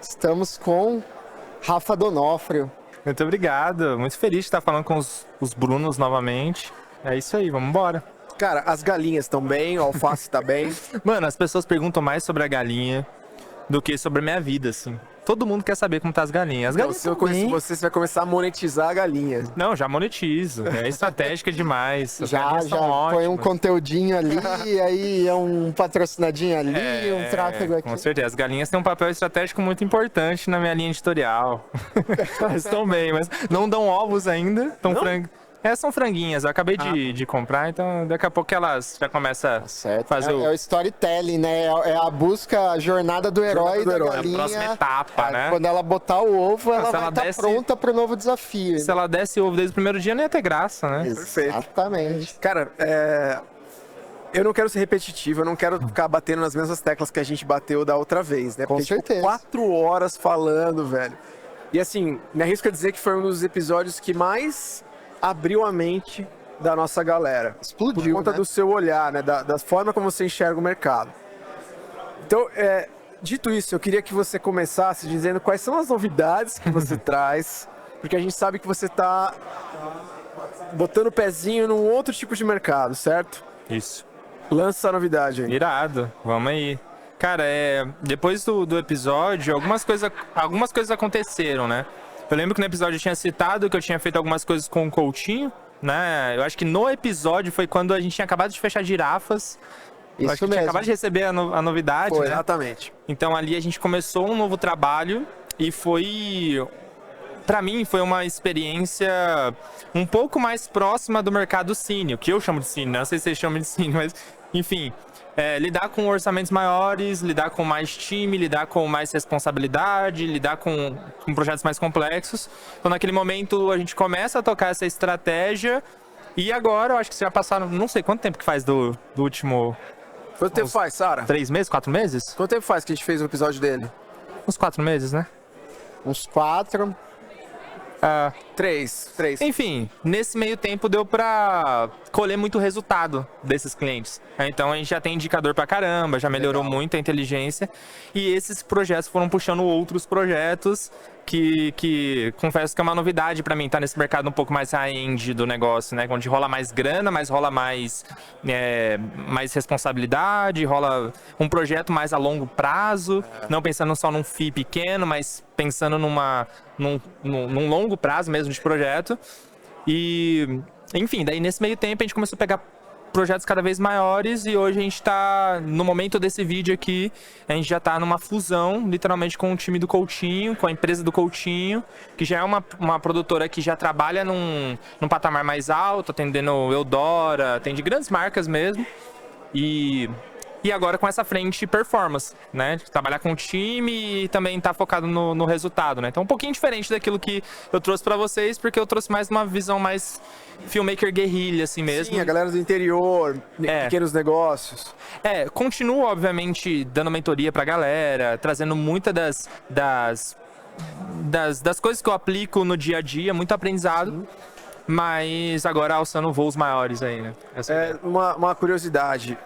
Estamos com Rafa Donofrio. Muito obrigado, muito feliz de estar falando com os Brunos novamente. É isso aí, vamos embora. Cara, as galinhas estão bem, o alface tá bem. Mano, as pessoas perguntam mais sobre a galinha do que sobre a minha vida, assim. Todo mundo quer saber como tá as galinhas. As galinhas Se eu conheço você vai começar a monetizar a galinha. Não, já monetizo. É estratégica demais. As Já galinhas são ótimas. põe um conteúdinho ali, aí é um patrocinadinho ali, um tráfego aqui. Com certeza. As galinhas têm um papel estratégico muito importante na minha linha editorial. Elas estão bem, mas não dão ovos ainda. Estão são franguinhas. Eu acabei de comprar, então daqui a pouco elas já começam a fazer É o storytelling, né? É a busca, a jornada do herói da galinha. A próxima etapa, né? Quando ela botar o ovo, ela vai estar desce, pronta para o novo desafio. Se ela desse ovo desde o primeiro dia, não ia ter graça, né? Exatamente. Cara, eu não quero ser repetitivo, eu não quero ficar batendo nas mesmas teclas que a gente bateu da outra vez, né? Com certeza. 4 horas falando, velho. E assim, me arrisco a dizer que foi um dos episódios que mais abriu a mente da nossa galera. Explodiu, por conta né? do seu olhar, né? Da forma como você enxerga o mercado. Então, dito isso, eu queria que você começasse dizendo quais são as novidades que você traz, porque a gente sabe que você está botando o pezinho num outro tipo de mercado, certo? Isso. Lança a novidade aí. Irado, vamos aí. Cara, depois do episódio, algumas coisas aconteceram, né? Eu lembro que no episódio eu tinha citado que eu tinha feito algumas coisas com o Coutinho, né? Eu acho que no episódio foi quando a gente tinha acabado de fechar girafas. Isso acho que mesmo. tinha acabado de receber a novidade, Foi, né? exatamente. Então ali a gente começou um novo trabalho e pra mim foi uma experiência um pouco mais próxima do mercado cine, o que eu chamo de cine, não sei se vocês chamam de cine, mas enfim. Lidar com orçamentos maiores, lidar com mais time, lidar com mais responsabilidade, lidar com projetos mais complexos. Então, naquele momento, a gente começa a tocar essa estratégia. E agora, eu acho que já passaram, não sei quanto tempo que faz do último... Quanto tempo faz, Sara? 3 meses, 4 meses? Quanto tempo faz que a gente fez o episódio dele? Uns 4 meses, né? Uns 4. 3. Enfim, nesse meio tempo deu pra colher muito resultado desses clientes. Então a gente já tem indicador pra caramba, já melhorou muito a inteligência. E esses projetos foram puxando outros projetos que confesso que é uma novidade pra mim, tá nesse mercado um pouco mais high-end do negócio, né? Onde rola mais grana, mas rola mais responsabilidade, rola um projeto mais a longo prazo, não pensando só num FII pequeno, mas pensando num longo prazo mesmo de projeto. E, enfim, daí nesse meio tempo a gente começou a pegar projetos cada vez maiores e hoje a gente está, no momento desse vídeo aqui, a gente já está numa fusão, literalmente, com o time do Coutinho, com a empresa do Coutinho, que já é uma produtora que já trabalha num patamar mais alto, atendendo Eudora, atende grandes marcas mesmo. E agora com essa frente performance, né? Trabalhar com o time e também tá focado no resultado, né? Então um pouquinho diferente daquilo que eu trouxe pra vocês, porque eu trouxe mais uma visão mais filmmaker guerrilha, assim mesmo. Sim, a galera do interior, pequenos negócios. Continuo, obviamente, dando mentoria pra galera, trazendo muitas das coisas que eu aplico no dia a dia, muito aprendizado. Mas agora alçando voos maiores aí, né? Uma curiosidade.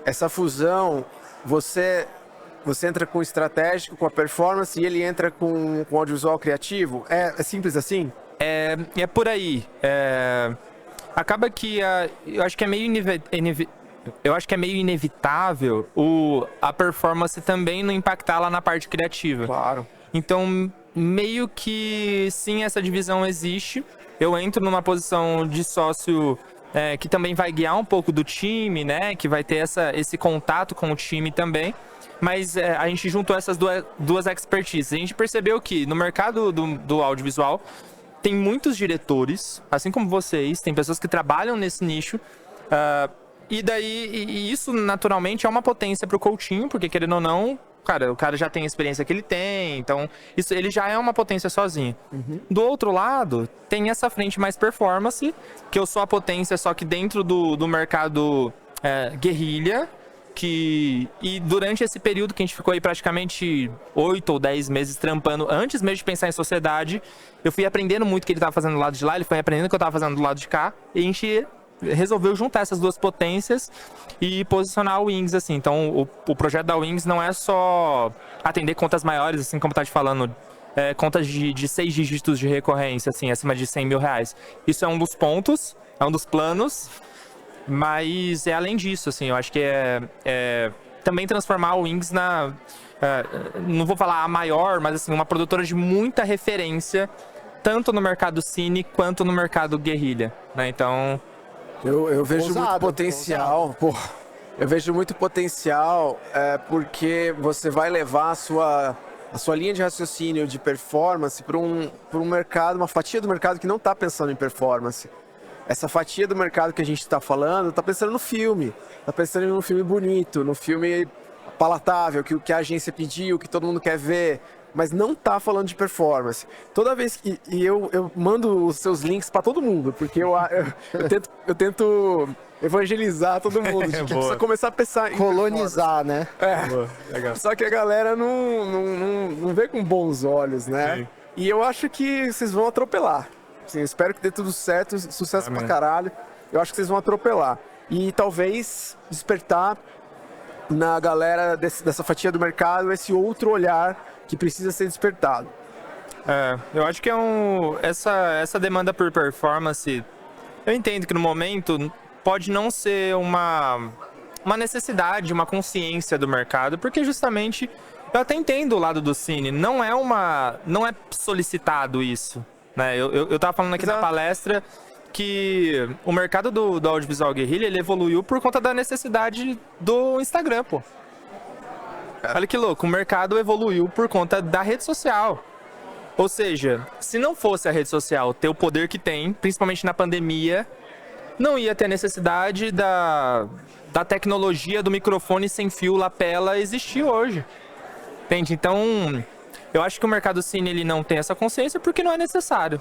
Essa fusão, você entra com o estratégico, com a performance e ele entra com o audiovisual criativo? É simples assim? É por aí. Acaba que eu acho que é meio inevitável a performance também não impactar lá na parte criativa. Claro. Então, meio que sim, essa divisão existe. Eu entro numa posição de sócio que também vai guiar um pouco do time, né? Que vai ter esse contato com o time também. Mas a gente juntou essas duas expertises. A gente percebeu que no mercado do audiovisual tem muitos diretores, assim como vocês, tem pessoas que trabalham nesse nicho. E isso naturalmente é uma potência para o Coutinho, porque querendo ou não, o cara já tem a experiência que ele tem, então isso, ele já é uma potência sozinho. Do outro lado, tem essa frente mais performance, que eu sou a potência, só que dentro do mercado guerrilha, E durante esse período que a gente ficou aí praticamente 8 ou 10 meses trampando, antes mesmo de pensar em sociedade, eu fui aprendendo muito o que ele estava fazendo do lado de lá, ele foi aprendendo o que eu estava fazendo do lado de cá, e a gente resolveu juntar essas duas potências e posicionar a Wings, assim. Então, o projeto da Wings não é só atender contas maiores, assim como tá te falando, contas de 6 dígitos de recorrência, assim, acima de 100 mil reais. Isso é um dos pontos, é um dos planos, mas é além disso, assim, eu acho que também transformar a Wings não vou falar a maior, mas assim, uma produtora de muita referência, tanto no mercado cine quanto no mercado guerrilha, né? Então... Eu vejo Ousado, muito potencial, pô. Eu vejo muito potencial porque você vai levar a sua linha de raciocínio de performance para um mercado, uma fatia do mercado que não está pensando em performance. Essa fatia do mercado que a gente está falando está pensando no filme, está pensando num filme bonito, no filme palatável, que a agência pediu, que todo mundo quer ver, mas não tá falando de performance. Toda vez que eu mando os seus links para todo mundo, porque eu tento evangelizar todo mundo. A gente precisa começar a pensar em Colonizar, né? Boa, legal. Só que a galera não vê com bons olhos, né? Sim. E eu acho que vocês vão atropelar. Assim, eu espero que dê tudo certo, sucesso pra caralho. Eu acho que vocês vão atropelar. E talvez despertar na galera dessa fatia do mercado esse outro olhar que precisa ser despertado. Eu acho que essa demanda por performance, eu entendo que no momento pode não ser uma necessidade, uma consciência do mercado, porque justamente eu até entendo o lado do cine, não é solicitado isso, né? Eu tava falando aqui na palestra que o mercado do audiovisual guerrilha, ele evoluiu por conta da necessidade do Instagram, pô. Olha que louco, o mercado evoluiu por conta da rede social. Ou seja, se não fosse a rede social ter o poder que tem, principalmente na pandemia, não ia ter a necessidade da tecnologia do microfone sem fio lapela existir hoje. Entende? Então, eu acho que o mercado cine ele não tem essa consciência porque não é necessário.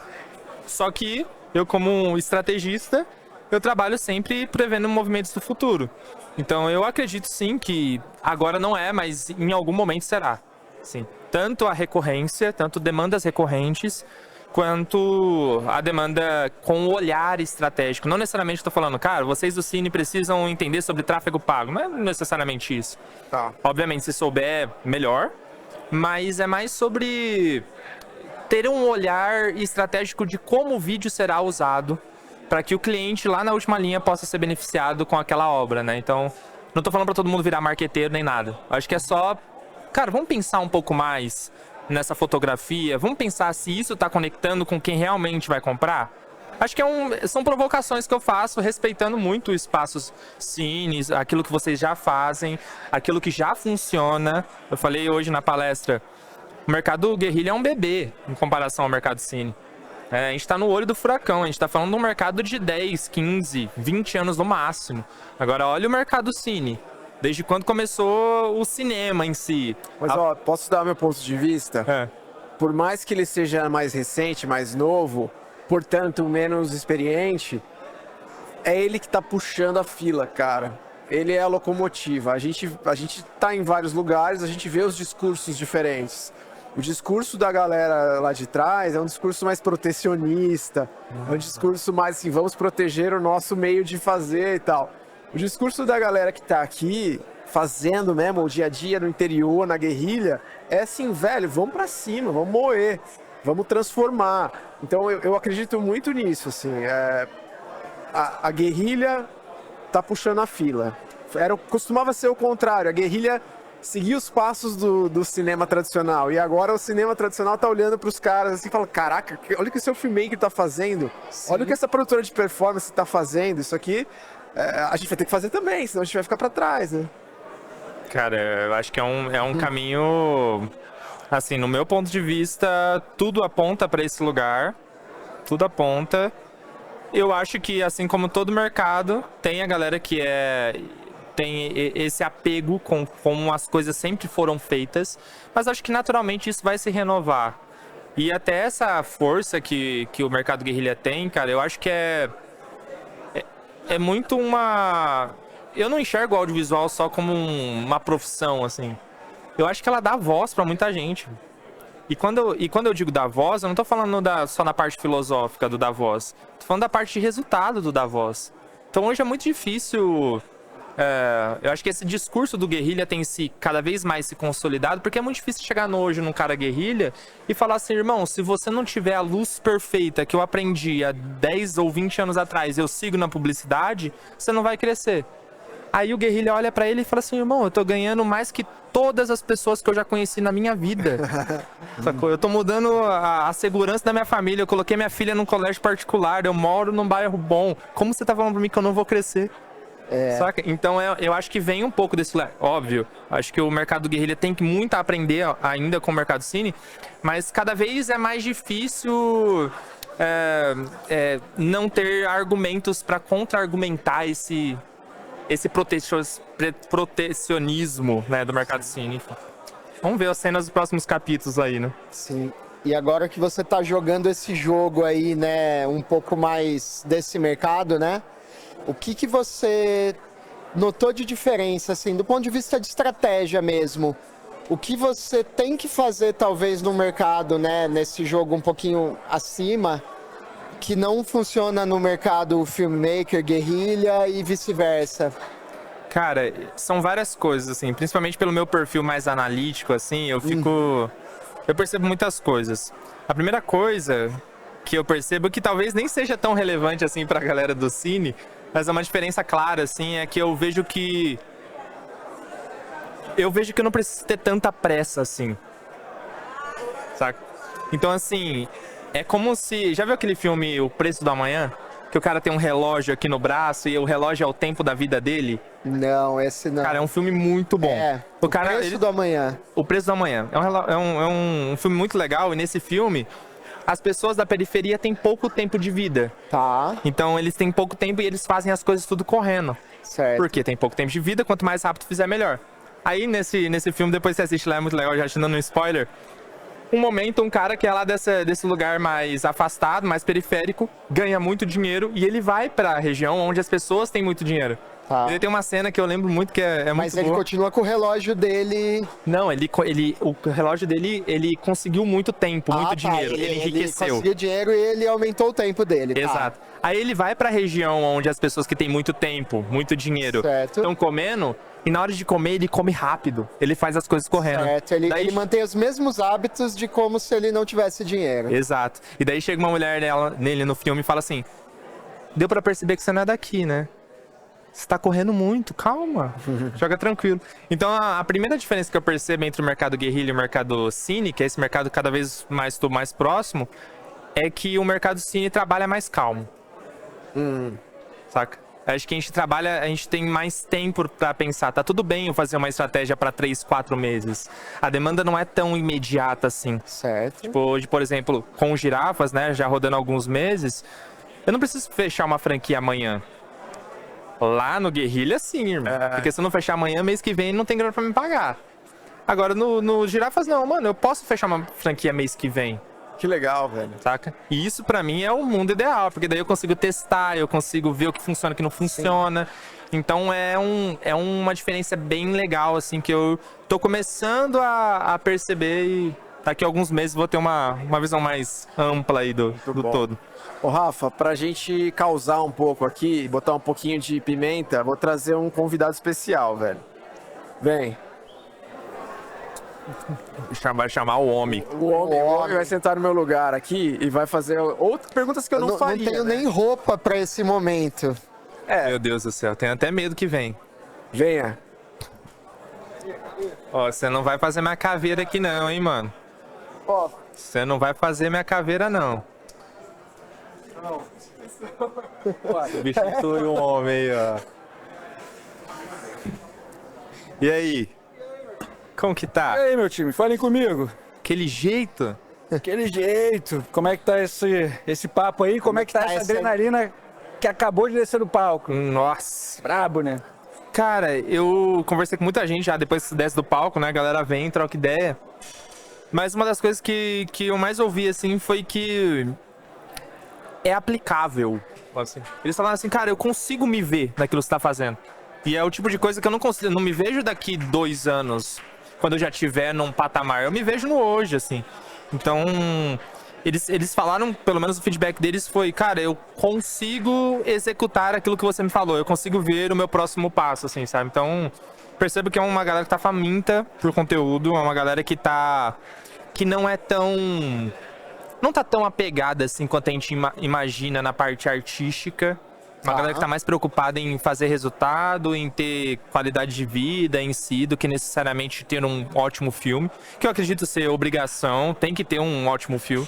Só que eu, como um estrategista, eu trabalho sempre prevendo movimentos do futuro. Então, eu acredito sim que agora não é, mas em algum momento será. Sim. Tanto a recorrência, tanto demandas recorrentes, quanto a demanda com o olhar estratégico. Não necessariamente estou falando, cara, vocês do Cine precisam entender sobre tráfego pago. Não é necessariamente isso. Tá. Obviamente, se souber, melhor. Mas é mais sobre ter um olhar estratégico de como o vídeo será usado para que o cliente lá na última linha possa ser beneficiado com aquela obra, né? Então, não tô falando para todo mundo virar marqueteiro nem nada. Acho que é só, cara, vamos pensar um pouco mais nessa fotografia, vamos pensar se isso tá conectando com quem realmente vai comprar. Acho que são provocações que eu faço respeitando muito os espaços cines, aquilo que vocês já fazem, aquilo que já funciona. Eu falei hoje na palestra, o mercado guerrilha é um bebê em comparação ao mercado cine. A gente está no olho do furacão, a gente está falando de um mercado de 10, 15, 20 anos no máximo. Agora, olha o mercado cine. Desde quando começou o cinema em si. Mas, ó, posso dar meu ponto de vista? Por mais que ele seja mais recente, mais novo, portanto, menos experiente, é ele que tá puxando a fila, cara. Ele é a locomotiva. A gente tá em vários lugares, a gente vê os discursos diferentes. O discurso da galera lá de trás é um discurso mais protecionista, é um discurso mais assim, vamos proteger o nosso meio de fazer e tal. O discurso da galera que tá aqui, fazendo mesmo o dia a dia no interior, na guerrilha, é assim, velho, vamos pra cima, vamos moer, vamos transformar. Então eu acredito muito nisso, assim, a guerrilha tá puxando a fila. Costumava ser o contrário, a guerrilha seguir os passos do cinema tradicional. E agora o cinema tradicional tá olhando pros caras assim e fala, caraca, olha o que o seu filmmaker tá fazendo. Sim. Olha o que essa produtora de performance tá fazendo. Isso aqui a gente vai ter que fazer também, senão a gente vai ficar pra trás, né? Cara, eu acho que é um caminho... Assim, no meu ponto de vista, tudo aponta pra esse lugar. Tudo aponta. Eu acho que, assim como todo mercado, tem a galera que tem esse apego com como as coisas sempre foram feitas, mas acho que naturalmente isso vai se renovar. E até essa força que o mercado guerrilha tem, cara, eu acho que é muito eu não enxergo o audiovisual só como uma profissão, assim. Eu acho que ela dá voz pra muita gente. E quando eu digo dar voz, eu não tô falando só na parte filosófica do dar voz. Tô falando da parte de resultado do dar voz. Então hoje é muito difícil... eu acho que esse discurso do guerrilha tem cada vez mais se consolidado, porque é muito difícil chegar hoje num cara guerrilha e falar assim, irmão, se você não tiver a luz perfeita que eu aprendi há 10 ou 20 anos atrás, eu sigo na publicidade, você não vai crescer. Aí o guerrilha olha pra ele e fala assim, irmão, eu tô ganhando mais que todas as pessoas que eu já conheci na minha vida. Sacou? Eu tô mudando a segurança da minha família, eu coloquei minha filha num colégio particular, eu moro num bairro bom. Como você tá falando pra mim que eu não vou crescer? Saca? Então eu acho que vem um pouco desse lugar. Óbvio, acho que o mercado do guerrilha tem que muito aprender ainda com o mercado cine, mas cada vez é mais difícil não ter argumentos para contra-argumentar esse protecionismo, né, do mercado cine. Vamos ver as cenas dos próximos capítulos aí, né? Sim. E agora que você tá jogando esse jogo aí, né, um pouco mais desse mercado, né? O que você notou de diferença, assim, do ponto de vista de estratégia mesmo? O que você tem que fazer, talvez, no mercado, né, nesse jogo um pouquinho acima, que não funciona no mercado filmmaker, guerrilha e vice-versa? Cara, são várias coisas, assim, principalmente pelo meu perfil mais analítico, assim, eu percebo muitas coisas. A primeira coisa que eu percebo, que talvez nem seja tão relevante, assim, pra galera do cine, mas é uma diferença clara, assim, é que eu vejo que eu não preciso ter tanta pressa, assim, saca? Então, assim, é como se... Já viu aquele filme O Preço do Amanhã? Que o cara tem um relógio aqui no braço e o relógio é o tempo da vida dele? Não, esse não. Cara, é um filme muito bom. O Preço do Amanhã. O Preço do Amanhã. É um filme muito legal, e nesse filme as pessoas da periferia têm pouco tempo de vida. Tá. Então eles têm pouco tempo e eles fazem as coisas tudo correndo. Certo. Porque tem pouco tempo de vida, quanto mais rápido fizer, melhor. Aí nesse filme, depois você assiste lá, é muito legal, já te dando um spoiler. Um cara que é lá desse lugar mais afastado, mais periférico, ganha muito dinheiro e ele vai pra região onde as pessoas têm muito dinheiro. Tá. Ele tem uma cena que eu lembro muito que é muito Mas ele boa. continua com o relógio dele. Não, o relógio dele, ele conseguiu muito tempo, muito dinheiro. Ele enriqueceu. Ele conseguiu dinheiro e ele aumentou o tempo dele. Exato. Aí ele vai pra região onde as pessoas que têm muito tempo, muito dinheiro, estão comendo, e na hora de comer, ele come rápido. Ele faz as coisas correndo. Certo, ele mantém os mesmos hábitos de como se ele não tivesse dinheiro. Exato. E daí chega uma mulher nele no filme e fala assim, deu pra perceber que você não é daqui, né? Você tá correndo muito, calma, joga tranquilo. Então a primeira diferença que eu percebo entre o mercado guerrilha e o mercado cine, que é esse mercado cada vez mais próximo, é que o mercado cine trabalha mais calmo. Saca? Acho que a gente tem mais tempo pra pensar. Tá tudo bem eu fazer uma estratégia pra 3, 4 meses. A demanda não é tão imediata assim. Certo. Tipo, hoje, por exemplo, com girafas, né, já rodando alguns meses, eu não preciso fechar uma franquia amanhã. Lá no guerrilha, sim, irmão. Porque se eu não fechar amanhã, mês que vem, não tem grana pra me pagar. Agora, no girafas, não, mano. Eu posso fechar uma franquia mês que vem. Que legal, velho. Saca? E isso, pra mim, é o mundo ideal. Porque daí eu consigo testar, eu consigo ver o que funciona e o que não funciona. Sim. Então, é uma diferença bem legal, assim, que eu tô começando a perceber e daqui a alguns meses vou ter uma visão mais ampla aí do todo. Ô Rafa, pra gente causar um pouco aqui, botar um pouquinho de pimenta, vou trazer um convidado especial, velho. Vem. Vai chamar o homem. O homem vai sentar no meu lugar aqui e vai fazer outras perguntas que eu não faria. Não tenho né? nem roupa pra esse momento. Meu Deus do céu, tenho até medo que vem. Venha. Ó, você não vai fazer minha caveira aqui não, hein, mano. Ó. Você não vai fazer minha caveira, não. Substitui um homem aí, ó. E aí? Como que tá? E aí, meu time, falem comigo. Aquele jeito? Aquele jeito. Como é que tá esse papo aí? Como é que tá essa adrenalina que acabou de descer do palco? Nossa. Brabo, né? Cara, eu conversei com muita gente já depois que desce do palco, né? A galera vem, troca ideia. Mas uma das coisas que eu mais ouvi, assim, foi que é aplicável. Assim. Eles falaram assim, cara, eu consigo me ver naquilo que você tá fazendo. E é o tipo de coisa que eu não me vejo daqui 2 anos, quando eu já estiver num patamar. Eu me vejo no hoje, assim. Então, eles falaram, pelo menos o feedback deles foi, cara, eu consigo executar aquilo que você me falou, eu consigo ver o meu próximo passo, assim, sabe? Então, percebo que é uma galera que tá faminta por conteúdo, é uma galera que não é tão... não tá tão apegada, assim, quanto a gente imagina na parte artística. Uma galera que tá mais preocupada em fazer resultado, em ter qualidade de vida em si, do que necessariamente ter um ótimo filme. Que eu acredito ser obrigação, tem que ter um ótimo filme.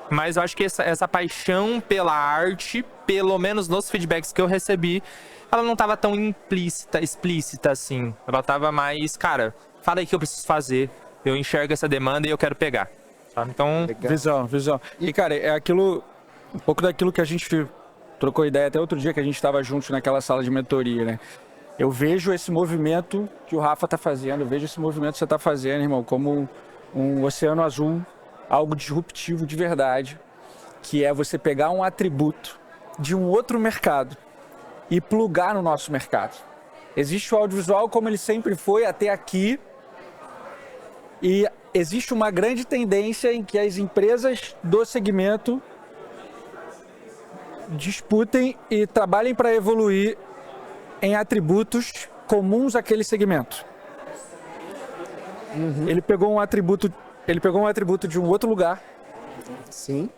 Mas eu acho que essa paixão pela arte, pelo menos nos feedbacks que eu recebi, ela não tava tão explícita assim. Ela tava mais, cara, fala aí que eu preciso fazer. Eu enxergo essa demanda e eu quero pegar. Sabe? Então... Visão. E, cara, é aquilo... um pouco daquilo que a gente... trocou ideia até outro dia que a gente estava juntos naquela sala de mentoria, né? Eu vejo esse movimento que o Rafa tá fazendo, eu vejo esse movimento que você tá fazendo, irmão, como um oceano azul, algo disruptivo de verdade, que é você pegar um atributo de um outro mercado e plugar no nosso mercado. Existe o audiovisual como ele sempre foi até aqui, e existe uma grande tendência em que as empresas do segmento disputem e trabalhem para evoluir em atributos comuns àquele segmento. Ele pegou um atributo de um outro lugar, Sim.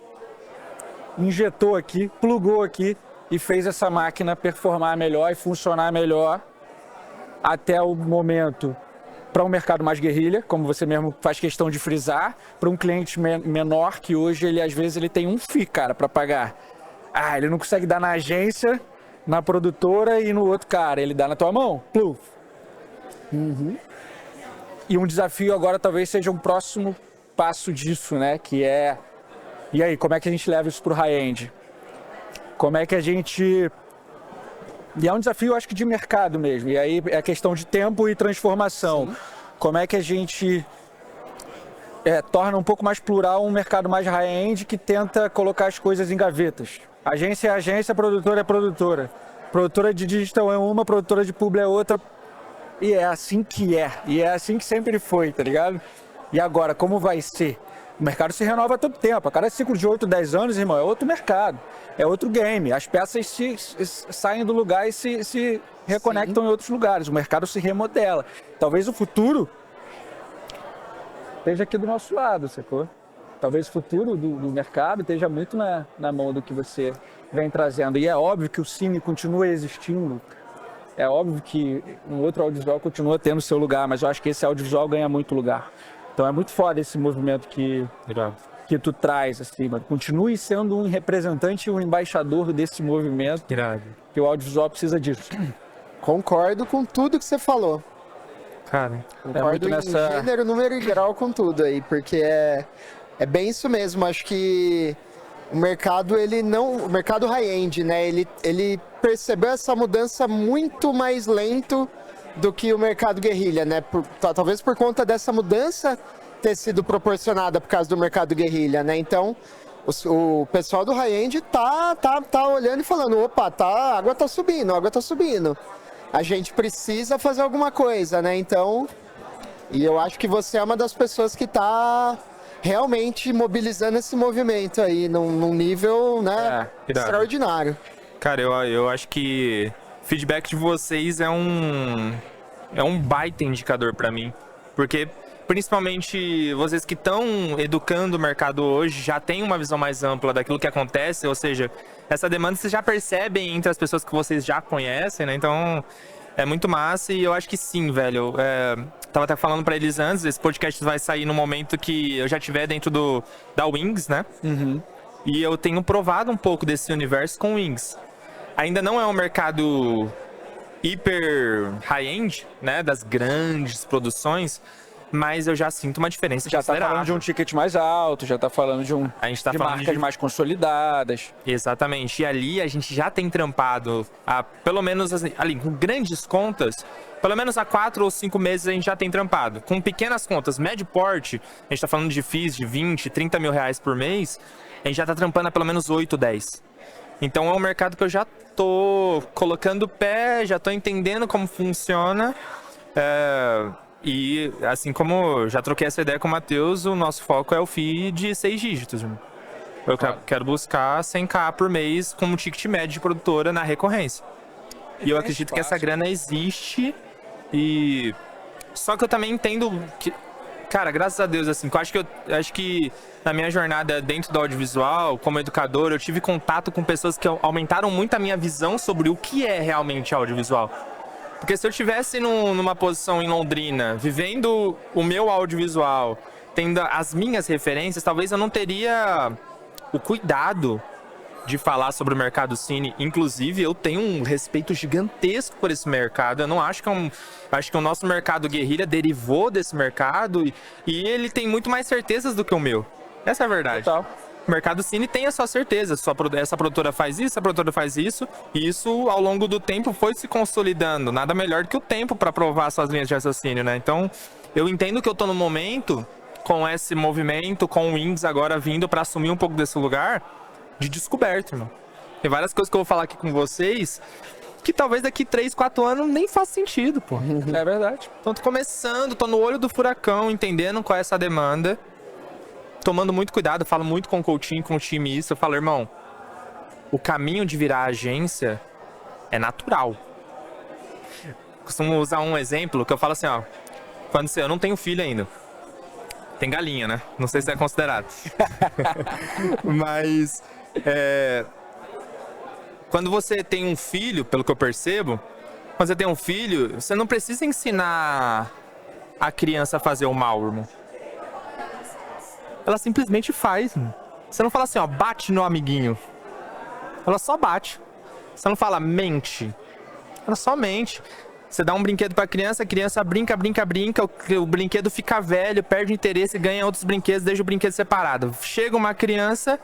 injetou aqui, plugou aqui e fez essa máquina performar melhor e funcionar melhor até o momento para um mercado mais guerrilha, como você mesmo faz questão de frisar, para um cliente menor que hoje ele às vezes ele tem um FII, cara, para pagar. Ah, ele não consegue dar na agência, na produtora e no outro cara. Ele dá na tua mão. Pluf. E um desafio agora talvez seja um próximo passo disso, né? Que é... e aí, como é que a gente leva isso pro high-end? Como é que a gente... e é um desafio, acho que, de mercado mesmo. E aí é questão de tempo e transformação. Sim. Como é que a gente... torna um pouco mais plural um mercado mais high-end que tenta colocar as coisas em gavetas. Agência é agência, produtora é produtora. Produtora de digital é uma, produtora de publi é outra. E é assim que é. E é assim que sempre foi, tá ligado? E agora, como vai ser? O mercado se renova a todo tempo. A cada ciclo de 8, 10 anos, irmão, é outro mercado. É outro game. As peças saem do lugar e se reconectam em outros lugares. O mercado se remodela. Talvez o futuro esteja aqui do nosso lado, sacou? Talvez o futuro do mercado esteja muito na mão do que você vem trazendo. E é óbvio que o cine continua existindo. É óbvio que um outro audiovisual continua tendo seu lugar, mas eu acho que esse audiovisual ganha muito lugar. Então é muito foda esse movimento que tu traz, mano. Continue sendo um representante e um embaixador desse movimento. Que o audiovisual precisa disso. Concordo com tudo que você falou. Cara, concordo em gênero, número e grau com tudo aí, porque é bem isso mesmo. Acho que o mercado, o mercado high-end, né? Ele percebeu essa mudança muito mais lento do que o mercado guerrilha, né? Talvez por conta dessa mudança ter sido proporcionada por causa do mercado guerrilha, né? Então, o pessoal do high-end tá olhando e falando, opa, a água tá subindo. A gente precisa fazer alguma coisa, né? Então, e eu acho que você é uma das pessoas que tá realmente mobilizando esse movimento aí num nível, né, extraordinário. Cara, eu acho que feedback de vocês é um baita indicador pra mim, porque principalmente vocês que estão educando o mercado hoje já têm uma visão mais ampla daquilo que acontece, ou seja, essa demanda vocês já percebem entre as pessoas que vocês já conhecem, né? Então é muito massa e eu acho que sim, velho. Tava até falando pra eles antes, esse podcast vai sair no momento que eu já estiver dentro da Wings, né? E eu tenho provado um pouco desse universo com Wings. Ainda não é um mercado hiper high-end, né? Das grandes produções, mas eu já sinto uma diferença. Já tá falando de um ticket mais alto, já tá falando de de marcas mais consolidadas. Exatamente. E ali a gente já tem trampado, pelo menos ali, com grandes contas, pelo menos há 4 ou 5 meses a gente já tem trampado. Com pequenas contas, médio porte, a gente tá falando de FIIs de 20, 30 mil reais por mês, a gente já tá trampando há pelo menos 8, 10. Então é um mercado que eu já tô colocando o pé, já tô entendendo como funciona. E assim como eu já troquei essa ideia com o Matheus, o nosso foco é o FII de 6 dígitos. Eu quero buscar 100k por mês como ticket médio de produtora na recorrência. E eu acredito que essa grana existe. E só que eu também entendo que, cara, graças a Deus, assim, eu acho que na minha jornada dentro do audiovisual, como educador, eu tive contato com pessoas que aumentaram muito a minha visão sobre o que é realmente audiovisual. Porque se eu estivesse numa posição em Londrina, vivendo o meu audiovisual, tendo as minhas referências, talvez eu não teria o cuidado de falar sobre o mercado cine. Inclusive, eu tenho um respeito gigantesco por esse mercado. Eu não acho que acho que o nosso mercado guerrilha derivou desse mercado e ele tem muito mais certezas do que o meu. Essa é a verdade. Total. O mercado cine tem a sua certeza. Essa produtora faz isso, essa produtora faz isso. E isso, ao longo do tempo, foi se consolidando. Nada melhor do que o tempo para provar suas linhas de raciocínio, né? Então, eu entendo que eu tô no momento, com esse movimento, com o Wings agora vindo para assumir um pouco desse lugar de descoberta, irmão. Tem várias coisas que eu vou falar aqui com vocês que talvez daqui 3, 4 anos nem faça sentido, pô. É verdade. Então tô começando, tô no olho do furacão, entendendo qual é essa demanda, tomando muito cuidado, falo muito com o coaching, com o time isso, eu falo, irmão, o caminho de virar agência é natural. Costumo usar um exemplo que eu falo assim, ó, eu não tenho filho ainda. Tem galinha, né? Não sei se é considerado. Mas quando você tem um filho, pelo que eu percebo, quando você tem um filho, você não precisa ensinar a criança a fazer o mal, irmão. Ela simplesmente faz, irmão. Você não fala assim, ó, bate no amiguinho. Ela só bate. Você não fala mente. Ela só mente. Você dá um brinquedo pra criança, a criança brinca, o brinquedo fica velho, perde interesse, ganha outros brinquedos, deixa o brinquedo separado. Chega uma criança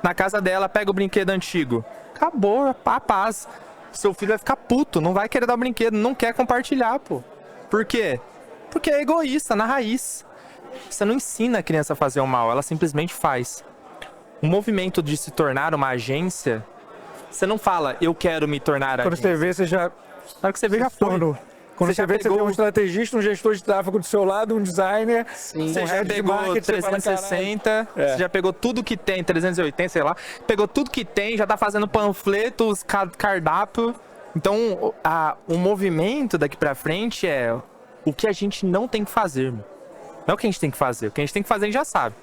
na casa dela, pega o brinquedo antigo. Acabou, a paz. Seu filho vai ficar puto, não vai querer dar o brinquedo, não quer compartilhar, pô. Por quê? Porque é egoísta, na raiz. Você não ensina a criança a fazer o mal, ela simplesmente faz. O movimento de se tornar uma agência, você não fala, eu quero me tornar agência. Quando você vê, você já... Na hora que você vê, já foi. Quando você vê, você tem um estrategista, um gestor de tráfego do seu lado, um designer, você já pegou 360, você já pegou tudo que tem, 380, sei lá, pegou tudo que tem, já tá fazendo panfletos, cardápio. Então, o movimento daqui pra frente é o que a gente não tem que fazer. Não é o que a gente tem que fazer, o que a gente tem que fazer a gente já sabe.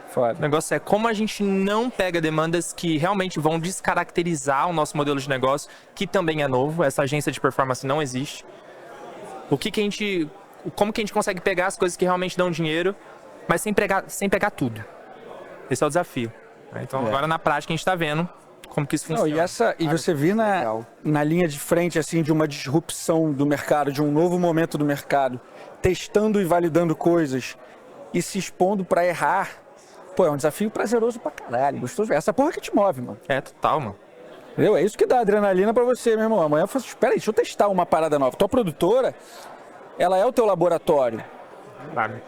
Foda. O negócio é como a gente não pega demandas que realmente vão descaracterizar o nosso modelo de negócio, que também é novo, essa agência de performance não existe. Como que a gente consegue pegar as coisas que realmente dão dinheiro, mas sem pegar tudo. Esse é o desafio. Então agora na prática a gente está vendo como que isso funciona. E você vir na linha de frente assim de uma disrupção do mercado, de um novo momento do mercado, testando e validando coisas e se expondo para errar. Pô, é um desafio prazeroso pra caralho, gostoso. Essa porra que te move, mano. É, total, mano. Entendeu? É isso que dá adrenalina pra você, meu irmão. Amanhã eu falo, espera aí, deixa eu testar uma parada nova. Tua produtora, ela é o teu laboratório.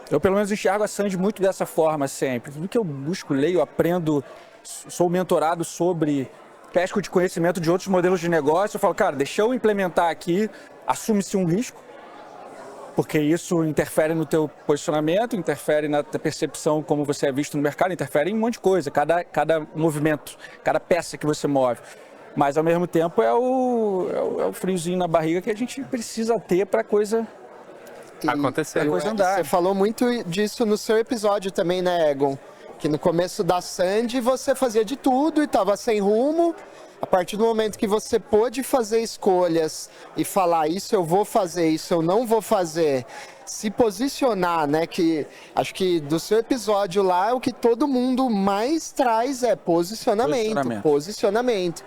Eu, pelo menos, enxergo a Sandy muito dessa forma sempre. Tudo que eu busco, leio, aprendo, sou mentorado sobre, pesco de conhecimento de outros modelos de negócio. Eu falo, cara, deixa eu implementar aqui, assume-se um risco. Porque isso interfere no teu posicionamento, interfere na percepção como você é visto no mercado, interfere em um monte de coisa, cada movimento, cada peça que você move. Mas, ao mesmo tempo, é o friozinho na barriga que a gente precisa ter para a coisa acontecer. Andar. Você falou muito disso no seu episódio também, né, Egon? Que no começo da Sandy você fazia de tudo e estava sem rumo. A partir do momento que você pôde fazer escolhas e falar isso eu vou fazer, isso eu não vou fazer, se posicionar, né? Que acho que do seu episódio lá, o que todo mundo mais traz é posicionamento.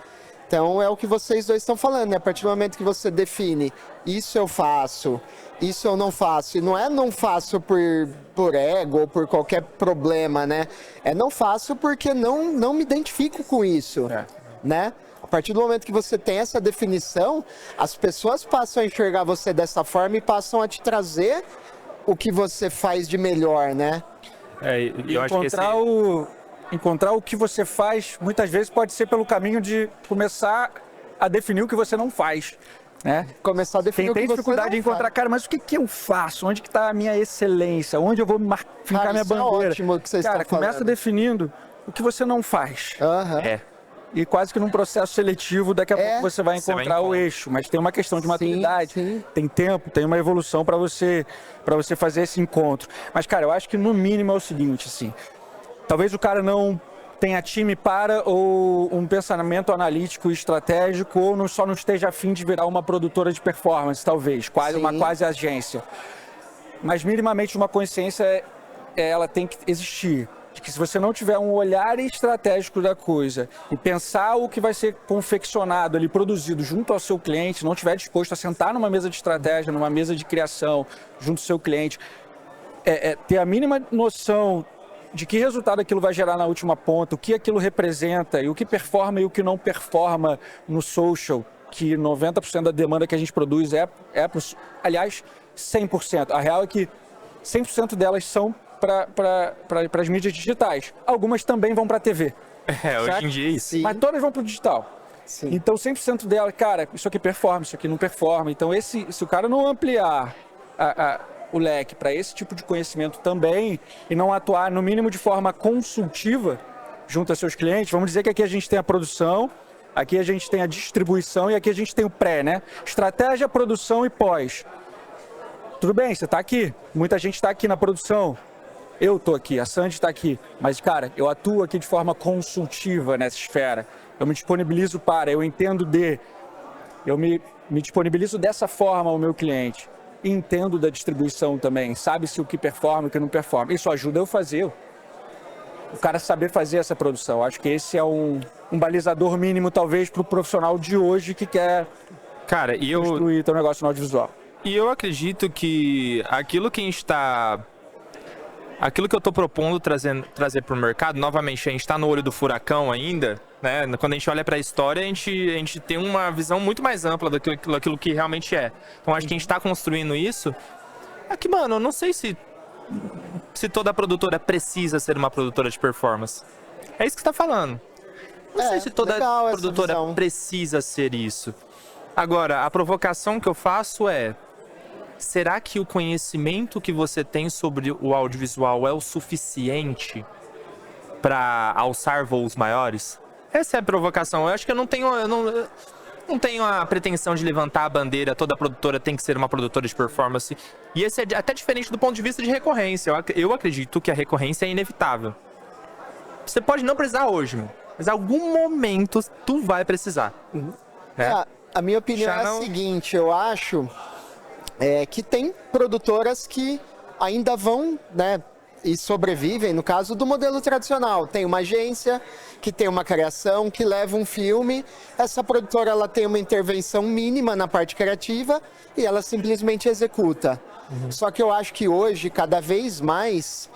Então é o que vocês dois estão falando, né? A partir do momento que você define isso eu faço, isso eu não faço, e não faço por ego ou por qualquer problema, né? É não faço porque não me identifico com isso, né? A partir do momento que você tem essa definição, as pessoas passam a enxergar você dessa forma e passam a te trazer o que você faz de melhor, né? Eu acho que encontrar encontrar o que você faz, muitas vezes pode ser pelo caminho de começar a definir o que você não faz, né? Começar a definir Quem tem o que você dificuldade de não encontrar, faz. cara, mas o que que eu faço? Onde que está a minha excelência? Onde eu vou fincar Cara, minha isso é bandeira? ótimo que vocês Cara, estão começa falando. definindo o que você não faz. Aham. É. E quase que num processo seletivo, daqui a pouco você vai Você vai encontrar o encontrar. eixo. Mas tem uma questão de Sim, maturidade, sim. tem tempo, tem uma evolução para você fazer esse encontro. Mas, cara, eu acho que no mínimo é o seguinte, assim, talvez o cara não tenha time para ou um pensamento analítico e estratégico ou só não esteja afim de virar uma produtora de performance, talvez, uma Sim. quase agência. Mas minimamente uma consciência ela tem que existir. De que se você não tiver um olhar estratégico da coisa e pensar o que vai ser confeccionado ali, produzido junto ao seu cliente, não estiver disposto a sentar numa mesa de estratégia, numa mesa de criação, junto ao seu cliente, ter a mínima noção de que resultado aquilo vai gerar na última ponta, o que aquilo representa e o que performa e o que não performa no social, que 90% da demanda que a gente produz aliás, 100%. A real é que 100% delas são para as mídias digitais. Algumas também vão para a TV. Hoje em dia é isso. Sim. Mas todas vão para o digital. Sim. Então 100% dela, cara, isso aqui performa, isso aqui não performa. Então se o cara não ampliar o leque para esse tipo de conhecimento também e não atuar no mínimo de forma consultiva junto a seus clientes, vamos dizer que aqui a gente tem a produção, aqui a gente tem a distribuição e aqui a gente tem o pré, né? Estratégia, produção e pós. Tudo bem, você está aqui, muita gente está aqui na produção. Eu estou aqui, a Sandy está aqui, mas, cara, eu atuo aqui de forma consultiva nessa esfera. Eu me disponibilizo eu entendo eu me disponibilizo dessa forma ao meu cliente. Entendo da distribuição também, sabe-se o que performa e o que não performa. Isso ajuda eu fazer, o cara saber fazer essa produção. Acho que esse é um balizador mínimo, talvez, para o profissional de hoje que quer Cara, construir teu negócio no audiovisual. E eu acredito que aquilo que eu estou propondo trazer para o mercado, novamente, a gente está no olho do furacão ainda, né? Quando a gente olha para a história, a gente tem uma visão muito mais ampla daquilo que realmente é. Então, acho que a gente está construindo isso. É que, mano, eu não sei se toda produtora precisa ser uma produtora de performance. É isso que você está falando. Não sei se toda legal essa produtora visão. precisa ser isso. Agora, a provocação que eu faço é: será que o conhecimento que você tem sobre o audiovisual é o suficiente para alçar voos maiores? Essa é a provocação. Eu acho que eu não tenho a pretensão de levantar a bandeira, toda produtora tem que ser uma produtora de performance. E esse é até diferente do ponto de vista de recorrência. Eu acredito que a recorrência é inevitável. Você pode não precisar hoje, mas em algum momento tu vai precisar. Né? A minha opinião Já é não- a seguinte, eu acho que tem produtoras que ainda vão, né, e sobrevivem, no caso do modelo tradicional. Tem uma agência que tem uma criação, que leva um filme, essa produtora ela tem uma intervenção mínima na parte criativa e ela simplesmente executa. Só que eu acho que hoje, cada vez mais,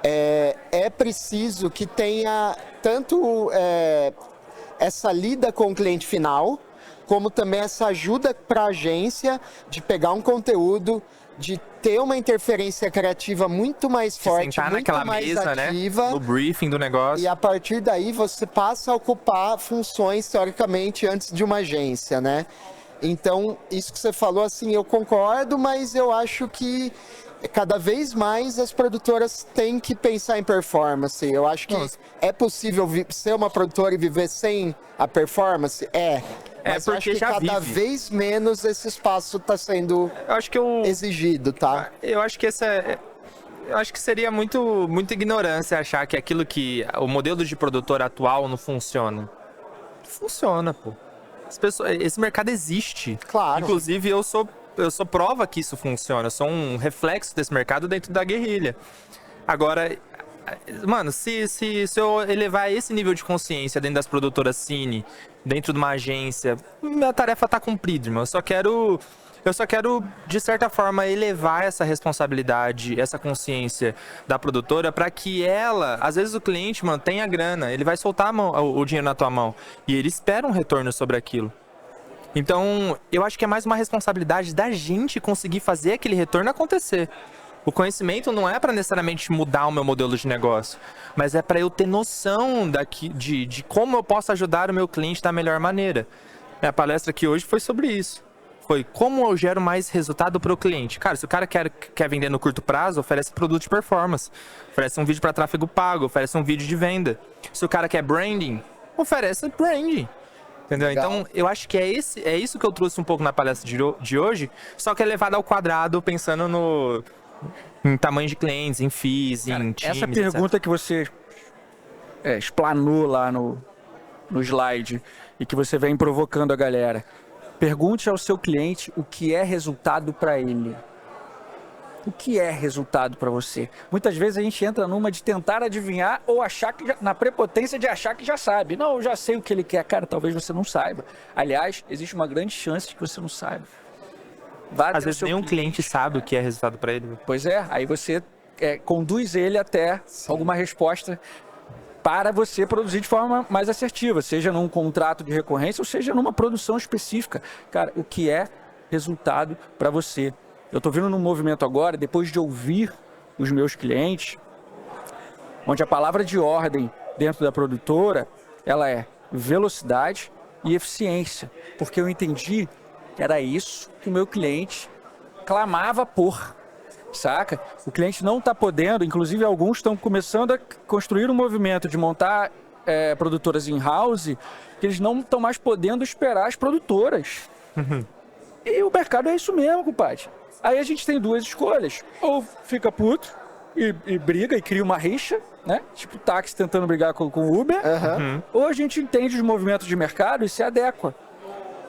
é preciso que tenha tanto essa lida com o cliente final, como também essa ajuda para a agência de pegar um conteúdo, de ter uma interferência criativa muito mais forte, Sentar muito naquela mais mesa, ativa. né? No briefing do negócio. E a partir daí você passa a ocupar funções, teoricamente, antes de uma agência, né? Então, isso que você falou, assim, eu concordo, mas eu acho que cada vez mais as produtoras têm que pensar em performance. Eu acho que é possível ser uma produtora e viver sem a performance? Mas eu acho porque que já cada vive. vez menos esse espaço está sendo Eu acho que exigido, tá? Eu acho que eu acho que seria muita ignorância achar que o modelo de produtor atual não funciona. Funciona, pô. Esse mercado existe. Claro. Inclusive, eu sou prova que isso funciona. Eu sou um reflexo desse mercado dentro da guerrilha. Agora, mano, se eu elevar esse nível de consciência dentro das produtoras cine, dentro de uma agência, minha tarefa tá cumprida, irmão. Eu só quero, de certa forma, elevar essa responsabilidade, essa consciência da produtora para que ela, às vezes o cliente, mano, tenha grana, ele vai soltar o dinheiro na tua mão e ele espera um retorno sobre aquilo. Então, eu acho que é mais uma responsabilidade da gente conseguir fazer aquele retorno acontecer. O conhecimento não é para necessariamente mudar o meu modelo de negócio, mas é para eu ter noção de como eu posso ajudar o meu cliente da melhor maneira. Minha palestra aqui hoje foi sobre isso. Foi como eu gero mais resultado para o cliente. Cara, se o cara quer vender no curto prazo, oferece produto de performance. Oferece um vídeo para tráfego pago, oferece um vídeo de venda. Se o cara quer branding, oferece branding. Entendeu? Legal. Então, eu acho que é isso que eu trouxe um pouco na palestra de hoje, só que é levado ao quadrado, pensando em tamanho de clientes, em fees, em times, Essa pergunta que você explanou lá no slide e que você vem provocando a galera. Pergunte ao seu cliente o que é resultado para ele. O que é resultado para você? Muitas vezes a gente entra numa de tentar adivinhar ou achar que na prepotência de achar que já sabe. Não, eu já sei o que ele quer. Cara, talvez você não saiba. Aliás, existe uma grande chance de que você não saiba. Às vezes nenhum cliente sabe o que é resultado para ele. Pois é, aí você conduz ele até alguma resposta para você produzir de forma mais assertiva, seja num contrato de recorrência ou seja numa produção específica. Cara, o que é resultado para você? Eu estou vindo num movimento agora, depois de ouvir os meus clientes, onde a palavra de ordem dentro da produtora, ela é velocidade e eficiência, porque eu entendi que era isso que o meu cliente clamava por. Saca? O cliente não está podendo, inclusive alguns estão começando a construir um movimento de montar produtoras in-house, que eles não estão mais podendo esperar as produtoras. E o mercado é isso mesmo, compadre. Aí a gente tem duas escolhas. Ou fica puto e briga e cria uma rixa, né? Tipo táxi tentando brigar com o Uber. Ou a gente entende os movimentos de mercado e se adequa.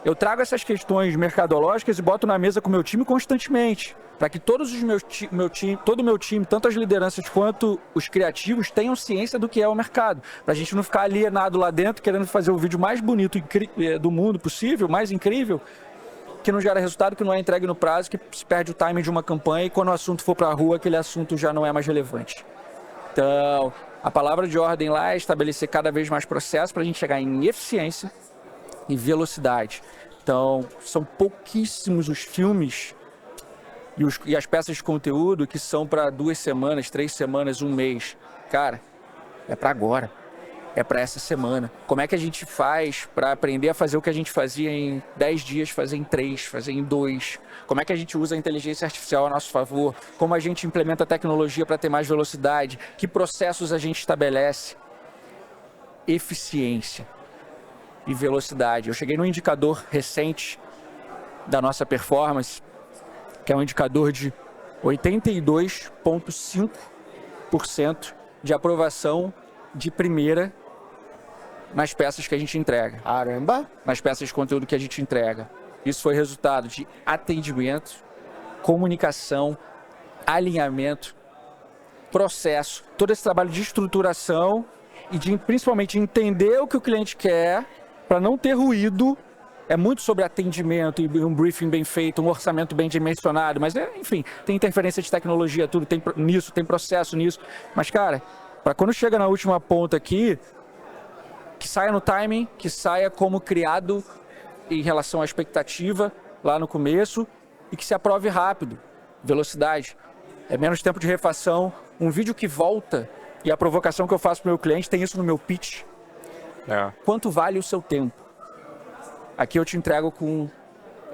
Eu trago essas questões mercadológicas e boto na mesa com o meu time constantemente, para que todo o meu time, tanto as lideranças quanto os criativos, tenham ciência do que é o mercado. Para a gente não ficar alienado lá dentro, querendo fazer o vídeo mais bonito do mundo possível, mais incrível, que não gera resultado, que não é entregue no prazo, que se perde o timing de uma campanha e quando o assunto for para a rua, aquele assunto já não é mais relevante. Então, a palavra de ordem lá é estabelecer cada vez mais processos para a gente chegar em eficiência e velocidade. Então, são pouquíssimos os filmes e as peças de conteúdo que são para 2 semanas, 3 semanas, 1 mês. Cara, é para agora. É para essa semana. Como é que a gente faz para aprender a fazer o que a gente fazia em 10 dias, fazer em 3, fazer em 2? Como é que a gente usa a inteligência artificial a nosso favor? Como a gente implementa a tecnologia para ter mais velocidade? Que processos a gente estabelece? Eficiência e velocidade. Eu cheguei num indicador recente da nossa performance, que é um indicador de 82,5% de aprovação de primeira nas peças que a gente entrega. Caramba! Nas peças de conteúdo que a gente entrega. Isso foi resultado de atendimento, comunicação, alinhamento, processo, todo esse trabalho de estruturação e de principalmente entender o que o cliente quer para não ter ruído. É muito sobre atendimento e um briefing bem feito, um orçamento bem dimensionado, mas enfim, tem interferência de tecnologia, tudo tem nisso, tem processo nisso. Mas, cara, para quando chega na última ponta aqui, que saia no timing, que saia como criado em relação à expectativa lá no começo e que se aprove rápido. Velocidade. É menos tempo de refação. Um vídeo que volta e a provocação que eu faço para o meu cliente, tem isso no meu pitch. Quanto vale o seu tempo? Aqui eu te entrego com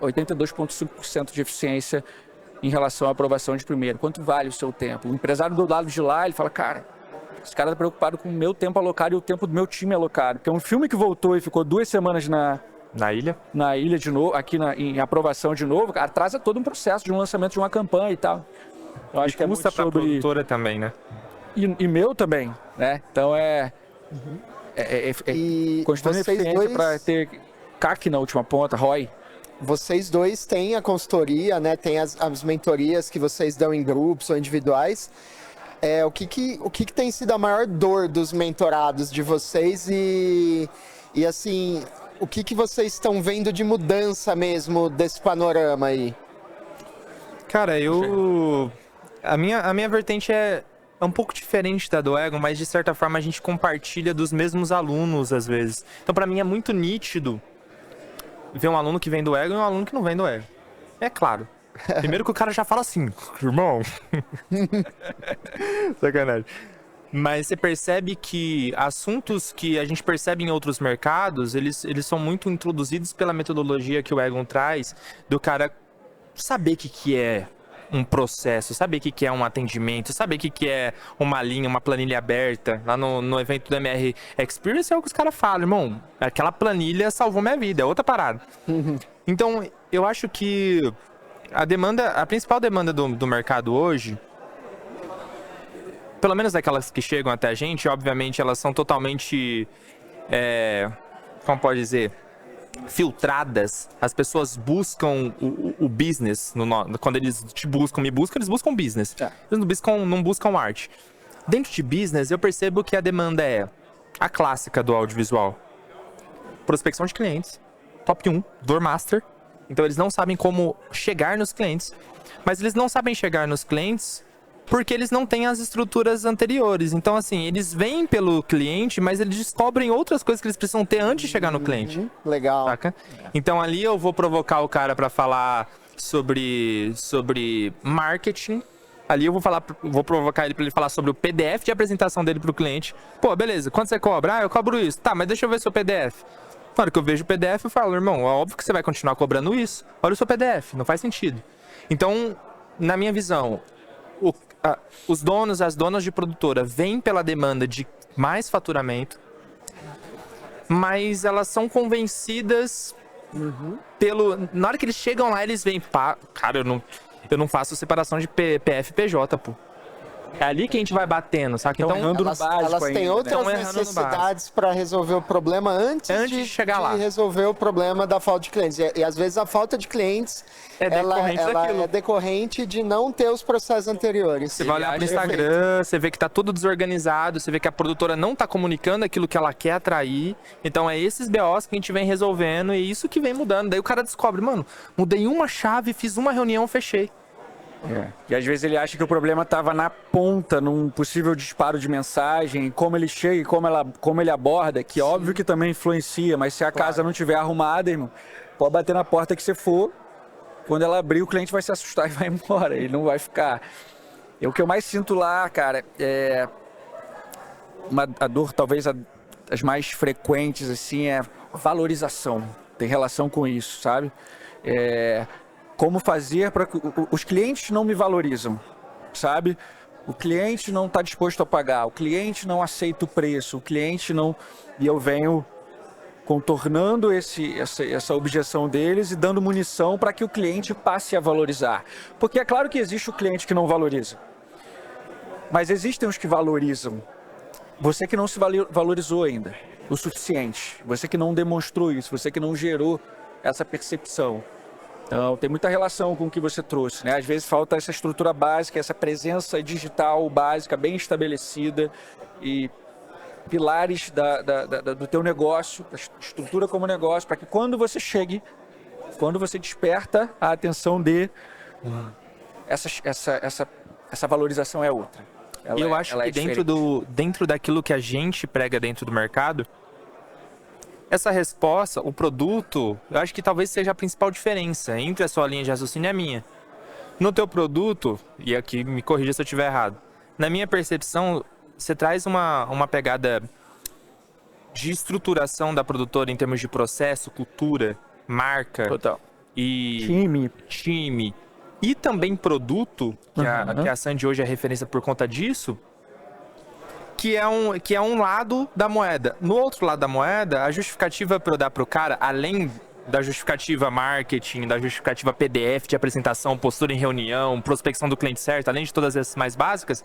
82,5% de eficiência em relação à aprovação de primeiro. Quanto vale o seu tempo? O empresário do lado de lá, ele fala, cara, esse cara está preocupado com o meu tempo alocado e o tempo do meu time alocado. Porque é um filme que voltou e ficou 2 semanas na ilha de novo, aqui em aprovação de novo, cara, atrasa todo um processo de um lançamento de uma campanha e tal. Eu acho que é muito sobre... pra produtora também, né? E meu também, né? Então construindo eficiência para ter CAC na última ponta, ROI. Vocês dois têm a consultoria, né? Tem as mentorias que vocês dão em grupos ou individuais. O que tem sido a maior dor dos mentorados de vocês e assim, o que vocês estão vendo de mudança mesmo desse panorama aí? Cara, a minha vertente é um pouco diferente da do Egon, mas de certa forma a gente compartilha dos mesmos alunos às vezes. Então para mim é muito nítido ver um aluno que vem do Egon e um aluno que não vem do Egon. É claro. Primeiro que o cara já fala assim, irmão. Sacanagem. Mas você percebe que assuntos que a gente percebe em outros mercados, eles são muito introduzidos pela metodologia que o Egon traz, do cara saber o que é um processo, saber o que é um atendimento, saber o que é uma linha, uma planilha aberta. Lá no evento do MR Experience é o que os caras falam, irmão, aquela planilha salvou minha vida, é outra parada. Então, eu acho que a principal demanda do mercado hoje, pelo menos aquelas que chegam até a gente, obviamente elas são totalmente, como pode dizer, filtradas. As pessoas buscam o business, quando eles me buscam, eles buscam business. Eles não buscam arte. Dentro de business, eu percebo que a demanda é a clássica do audiovisual. Prospecção de clientes, top 1, Door Master. Então eles não sabem como chegar nos clientes. Mas eles não sabem chegar nos clientes porque eles não têm as estruturas anteriores. Então, assim, eles vêm pelo cliente, mas eles descobrem outras coisas que eles precisam ter antes de chegar no cliente. Legal. Saca? Então, ali eu vou provocar o cara para falar sobre marketing. Ali eu vou provocar ele para ele falar sobre o PDF de apresentação dele para o cliente. Pô, beleza, quanto você cobra? Ah, eu cobro isso. Tá, mas deixa eu ver seu PDF. Na hora que eu vejo o PDF, eu falo, irmão, é óbvio que você vai continuar cobrando isso. Olha o seu PDF, não faz sentido. Então, na minha visão, os donos, as donas de produtora vêm pela demanda de mais faturamento, mas elas são convencidas na hora que eles chegam lá, eles veem, pá, cara, eu não faço separação de PF e PJ, pô. É ali que a gente vai batendo, sabe? Então, elas têm outras necessidades para resolver o problema antes de chegar lá. Resolver o problema da falta de clientes. E às vezes a falta de clientes ela é decorrente de não ter os processos anteriores. Você vai olhar pro Instagram, você vê que tá tudo desorganizado, você vê que a produtora não tá comunicando aquilo que ela quer atrair. Então é esses BOs que a gente vem resolvendo e isso que vem mudando. Daí o cara descobre, mano, mudei uma chave, fiz uma reunião, fechei. E às vezes ele acha que o problema estava na ponta, num possível disparo de mensagem, como ele chega e como ele aborda, que óbvio que também influencia, mas se a casa não estiver arrumada, irmão, pode bater na porta que você for, quando ela abrir o cliente vai se assustar e vai embora, ele não vai ficar. E o que eu mais sinto lá, cara, é a dor talvez as mais frequentes, assim, é valorização, tem relação com isso, sabe? Como fazer para que os clientes não me valorizam, sabe? O cliente não está disposto a pagar, o cliente não aceita o preço, o cliente não... E eu venho contornando essa objeção deles e dando munição para que o cliente passe a valorizar. Porque é claro que existe o cliente que não valoriza, mas existem os que valorizam. Você que não se valorizou ainda o suficiente, você que não demonstrou isso, você que não gerou essa percepção. Então, tem muita relação com o que você trouxe, né? Às vezes falta essa estrutura básica, essa presença digital básica, bem estabelecida e pilares do teu negócio, da estrutura como negócio, para que quando você chegue, quando você desperta a atenção essa valorização é outra. Eu acho que dentro daquilo que a gente prega dentro do mercado, essa resposta, o produto, eu acho que talvez seja a principal diferença entre a sua linha de raciocínio e a minha. No teu produto, e aqui me corrija se eu estiver errado, na minha percepção, você traz uma pegada de estruturação da produtora em termos de processo, cultura, marca. Total. E time. E também produto, que a Sandy hoje é referência por conta disso, que é um lado da moeda. No outro lado da moeda, a justificativa para eu dar para o cara, além da justificativa marketing, da justificativa PDF de apresentação, postura em reunião, prospecção do cliente certo, além de todas essas mais básicas,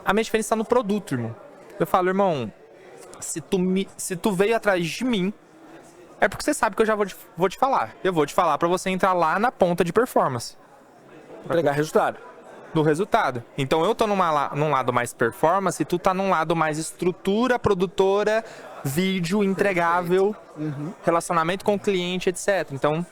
a minha diferença está no produto, irmão. Eu falo, irmão, se tu veio atrás de mim, é porque você sabe que eu já vou te falar. Eu vou te falar para você entrar lá na ponta de performance. Entregar resultado. Do resultado. Então eu tô num lado mais performance e tu tá num lado mais estrutura, produtora, vídeo, entregável, relacionamento com o cliente, etc. Então,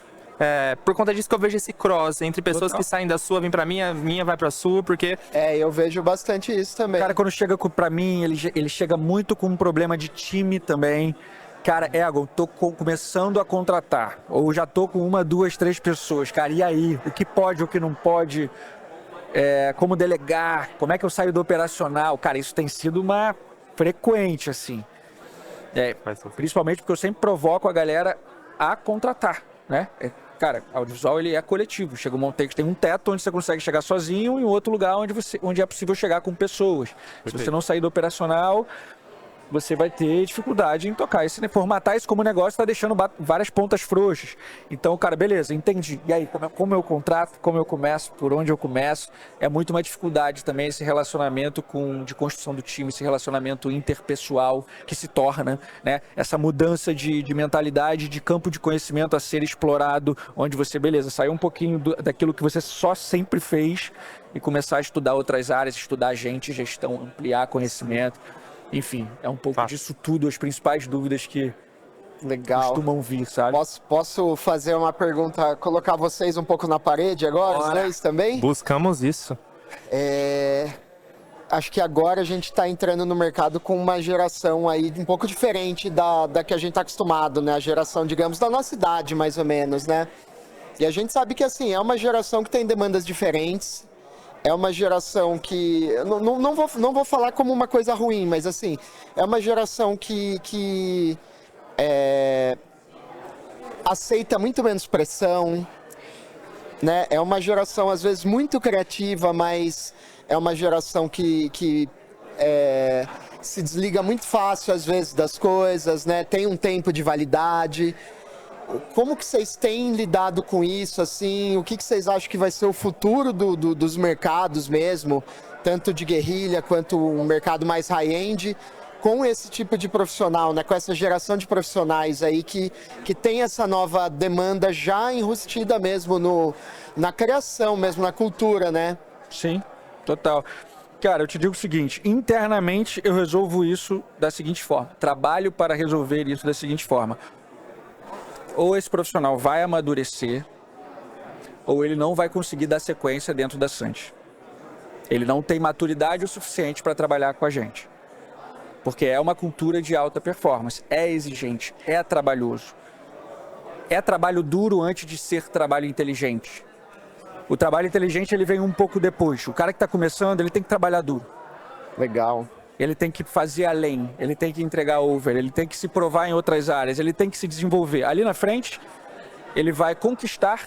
por conta disso que eu vejo esse cross entre pessoas que saem da sua, vêm pra mim, a minha vai pra sua, porque... eu vejo bastante isso também. O cara, quando chega pra mim, ele chega muito com um problema de time também. Cara, eu tô começando a contratar, ou já tô com 1, 2, 3 pessoas. Cara, e aí? O que pode, o que não pode? Como delegar? Como é que eu saio do operacional? Cara, isso tem sido uma frequente, assim. Principalmente porque eu sempre provoco a galera a contratar, né? Cara, audiovisual ele é coletivo. Chega um momento que tem um teto onde você consegue chegar sozinho e um outro lugar onde é possível chegar com pessoas. Se você não sair do operacional, você vai ter dificuldade em tocar. Formatar isso como negócio está deixando várias pontas frouxas. Então, cara, beleza, entendi. E aí, como eu contrato, como eu começo, por onde eu começo? É muito uma dificuldade também esse relacionamento de construção do time, esse relacionamento interpessoal que se torna, né? Essa mudança de mentalidade, de campo de conhecimento a ser explorado, onde você, beleza, saiu um pouquinho daquilo que você só sempre fez e começar a estudar outras áreas, estudar gente, gestão, ampliar conhecimento. Enfim, é um pouco disso tudo, as principais dúvidas que costumam vir, sabe? Posso fazer uma pergunta, colocar vocês um pouco na parede agora, os dois também? Buscamos isso. Acho que agora a gente está entrando no mercado com uma geração aí um pouco diferente da que a gente está acostumado, né? A geração, digamos, da nossa idade, mais ou menos, né? E a gente sabe que, assim, é uma geração que tem demandas diferentes. É uma geração que, não vou falar como uma coisa ruim, mas assim, é uma geração que aceita muito menos pressão, né? É uma geração, às vezes, muito criativa, mas é uma geração que se desliga muito fácil, às vezes, das coisas, né? Tem um tempo de validade. Como que vocês têm lidado com isso, assim? O que vocês acham que vai ser o futuro dos mercados mesmo, tanto de guerrilha quanto o mercado mais high-end, com esse tipo de profissional, né? Com essa geração de profissionais aí que tem essa nova demanda já enrustida mesmo na criação mesmo, na cultura, né? Sim, total. Cara, eu te digo o seguinte, internamente eu resolvo isso da seguinte forma, trabalho para resolver isso da seguinte forma. Ou esse profissional vai amadurecer, ou ele não vai conseguir dar sequência dentro da Santi. Ele não tem maturidade o suficiente para trabalhar com a gente. Porque é uma cultura de alta performance, é exigente, é trabalhoso. É trabalho duro antes de ser trabalho inteligente. O trabalho inteligente ele vem um pouco depois. O cara que está começando, ele tem que trabalhar duro. Legal. Ele tem que fazer além, ele tem que entregar over, ele tem que se provar em outras áreas, ele tem que se desenvolver. Ali na frente, ele vai conquistar,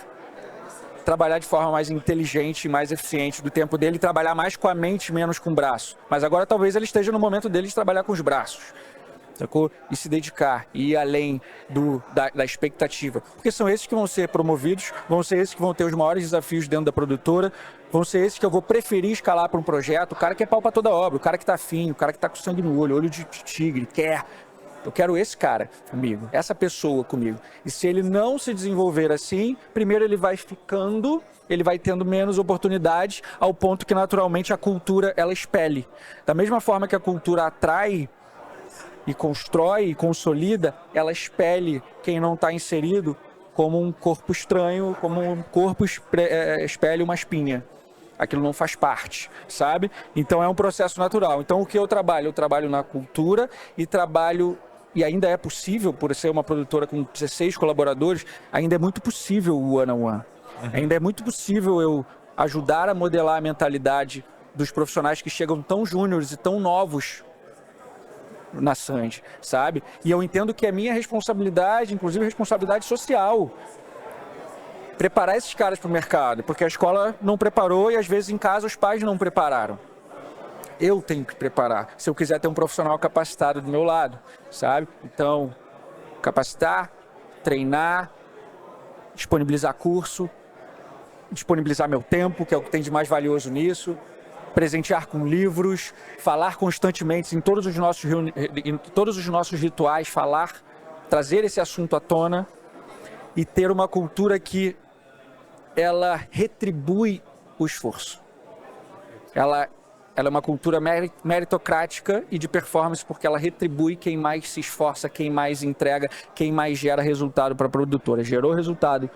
trabalhar de forma mais inteligente, mais eficiente do tempo dele, trabalhar mais com a mente, menos com o braço. Mas agora talvez ele esteja no momento dele de trabalhar com os braços, sacou? E se dedicar, e ir além da expectativa. Porque são esses que vão ser promovidos, vão ser esses que vão ter os maiores desafios dentro da produtora, vão ser esses que eu vou preferir escalar para um projeto, o cara que é pau para toda obra, o cara que tá afim, o cara que tá com sangue no olho, olho de tigre, quer. Eu quero esse cara comigo, essa pessoa comigo. E se ele não se desenvolver assim, primeiro ele vai ficando, ele vai tendo menos oportunidades, ao ponto que naturalmente a cultura ela expele. Da mesma forma que a cultura atrai e constrói e consolida, ela expele quem não está inserido como um corpo estranho, como um corpo expele uma espinha. Aquilo não faz parte, sabe? Então é um processo natural. Então o que eu trabalho? Eu trabalho na cultura e ainda é possível, por ser uma produtora com 16 colaboradores, ainda é muito possível o one-on-one. Ainda é muito possível eu ajudar a modelar a mentalidade dos profissionais que chegam tão júniores e tão novos na Sandy, sabe? E eu entendo que é minha responsabilidade, inclusive responsabilidade social, preparar esses caras para o mercado, porque a escola não preparou e às vezes em casa os pais não prepararam. Eu tenho que preparar, se eu quiser ter um profissional capacitado do meu lado, sabe? Então, capacitar, treinar, disponibilizar curso, disponibilizar meu tempo, que é o que tem de mais valioso nisso, presentear com livros, falar constantemente em todos os nossos rituais, trazer esse assunto à tona e ter uma cultura que ela retribui o esforço. Ela é uma cultura meritocrática e de performance porque ela retribui quem mais se esforça, quem mais entrega, quem mais gera resultado para a produtora. Gerou resultado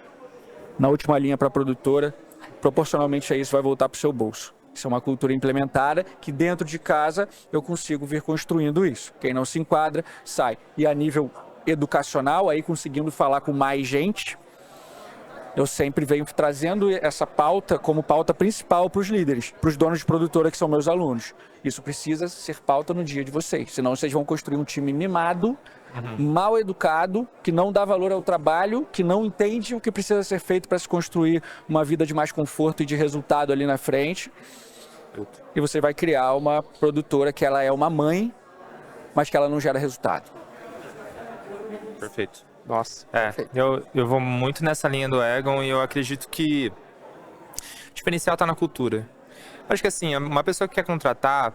na última linha para a produtora, proporcionalmente a isso vai voltar para o seu bolso. Isso é uma cultura implementada que dentro de casa eu consigo vir construindo isso. Quem não se enquadra, sai. E a nível educacional, aí conseguindo falar com mais gente, eu sempre venho trazendo essa pauta como pauta principal para os líderes, para os donos de produtora que são meus alunos. Isso precisa ser pauta no dia de vocês, senão vocês vão construir um time mimado, mal educado, que não dá valor ao trabalho, que não entende o que precisa ser feito para se construir uma vida de mais conforto e de resultado ali na frente. E você vai criar uma produtora que ela é uma mãe, mas que ela não gera resultado. Perfeito. Nossa. Eu vou muito nessa linha do Egon e eu acredito que o diferencial tá na cultura. Acho que assim, uma pessoa que quer contratar,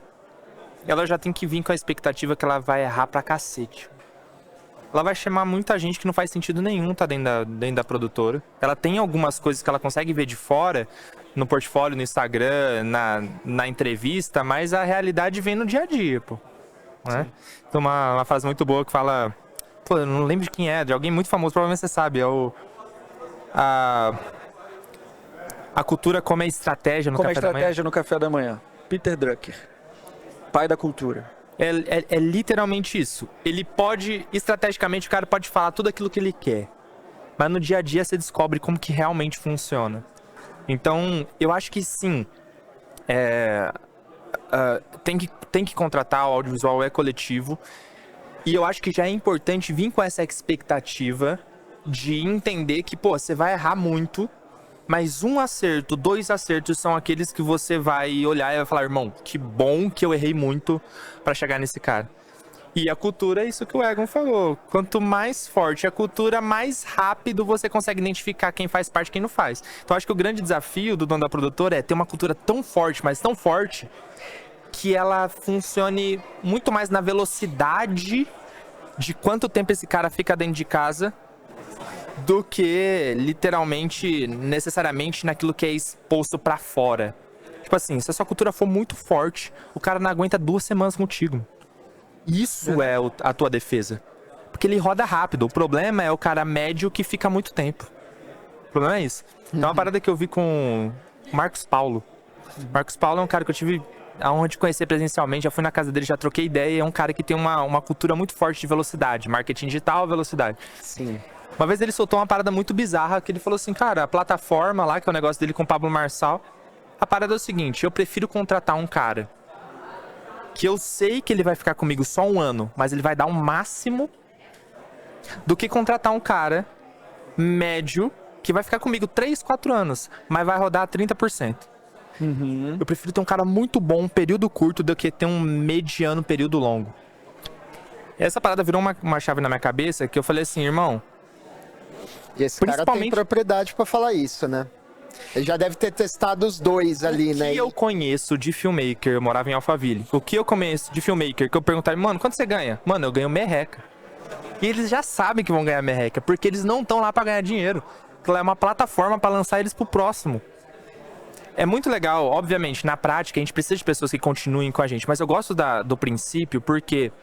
ela já tem que vir com a expectativa que ela vai errar pra cacete. Ela vai chamar muita gente que não faz sentido nenhum tá dentro da produtora. Ela tem algumas coisas que ela consegue ver de fora, no portfólio, no Instagram, na entrevista, mas a realidade vem no dia a dia, pô. Né? Tem uma frase muito boa que fala... Pô, eu não lembro de quem é, de alguém muito famoso, provavelmente você sabe. É a cultura como é estratégia no Como café da manhã. é estratégia no café da manhã. Peter Drucker, pai da cultura. É literalmente isso. Ele pode, estrategicamente, o cara pode falar tudo aquilo que ele quer. Mas no dia a dia você descobre como que realmente funciona. Então, eu acho que sim. Tem que contratar, o audiovisual é coletivo. E eu acho que já é importante vir com essa expectativa de entender que, pô, você vai errar muito, mas 1 acerto, 2 acertos são aqueles que você vai olhar e vai falar, irmão, que bom que eu errei muito pra chegar nesse cara. E a cultura é isso que o Egon falou. Quanto mais forte a cultura, mais rápido você consegue identificar quem faz parte e quem não faz. Então acho que o grande desafio do dono da produtora é ter uma cultura tão forte, mas tão forte, que ela funcione muito mais na velocidade de quanto tempo esse cara fica dentro de casa do que literalmente, necessariamente naquilo que é exposto pra fora. Tipo assim, se a sua cultura for muito forte, o cara não aguenta 2 semanas contigo. Isso é a tua defesa. Porque ele roda rápido. O problema é o cara médio que fica muito tempo. O problema é isso. Então, uma parada que eu vi com o Marcos Paulo. Marcos Paulo é um cara que eu tive a honra de conhecer presencialmente, já fui na casa dele, já troquei ideia, é um cara que tem uma cultura muito forte de velocidade, marketing digital, velocidade. Sim. Uma vez ele soltou uma parada muito bizarra, que ele falou assim, cara, a plataforma lá, que é o negócio dele com o Pablo Marçal, a parada é o seguinte, eu prefiro contratar um cara que eu sei que ele vai ficar comigo só 1 ano, mas ele vai dar o máximo, do que contratar um cara médio, que vai ficar comigo 3, 4 anos, mas vai rodar 30%. Eu prefiro ter um cara muito bom, um período curto, do que ter um mediano período longo. E essa parada virou uma chave na minha cabeça, que eu falei assim, irmão... E esse cara tem propriedade pra falar isso, né? Ele já deve ter testado os dois ali, né? O que eu conheço de filmmaker, eu morava em Alphaville. O que eu conheço de filmmaker, que eu perguntava, mano, quanto você ganha? Mano, eu ganho merreca. E eles já sabem que vão ganhar merreca, porque eles não estão lá pra ganhar dinheiro. Aquilo é uma plataforma pra lançar eles pro próximo. É muito legal, obviamente, na prática a gente precisa de pessoas que continuem com a gente, mas eu gosto do princípio porque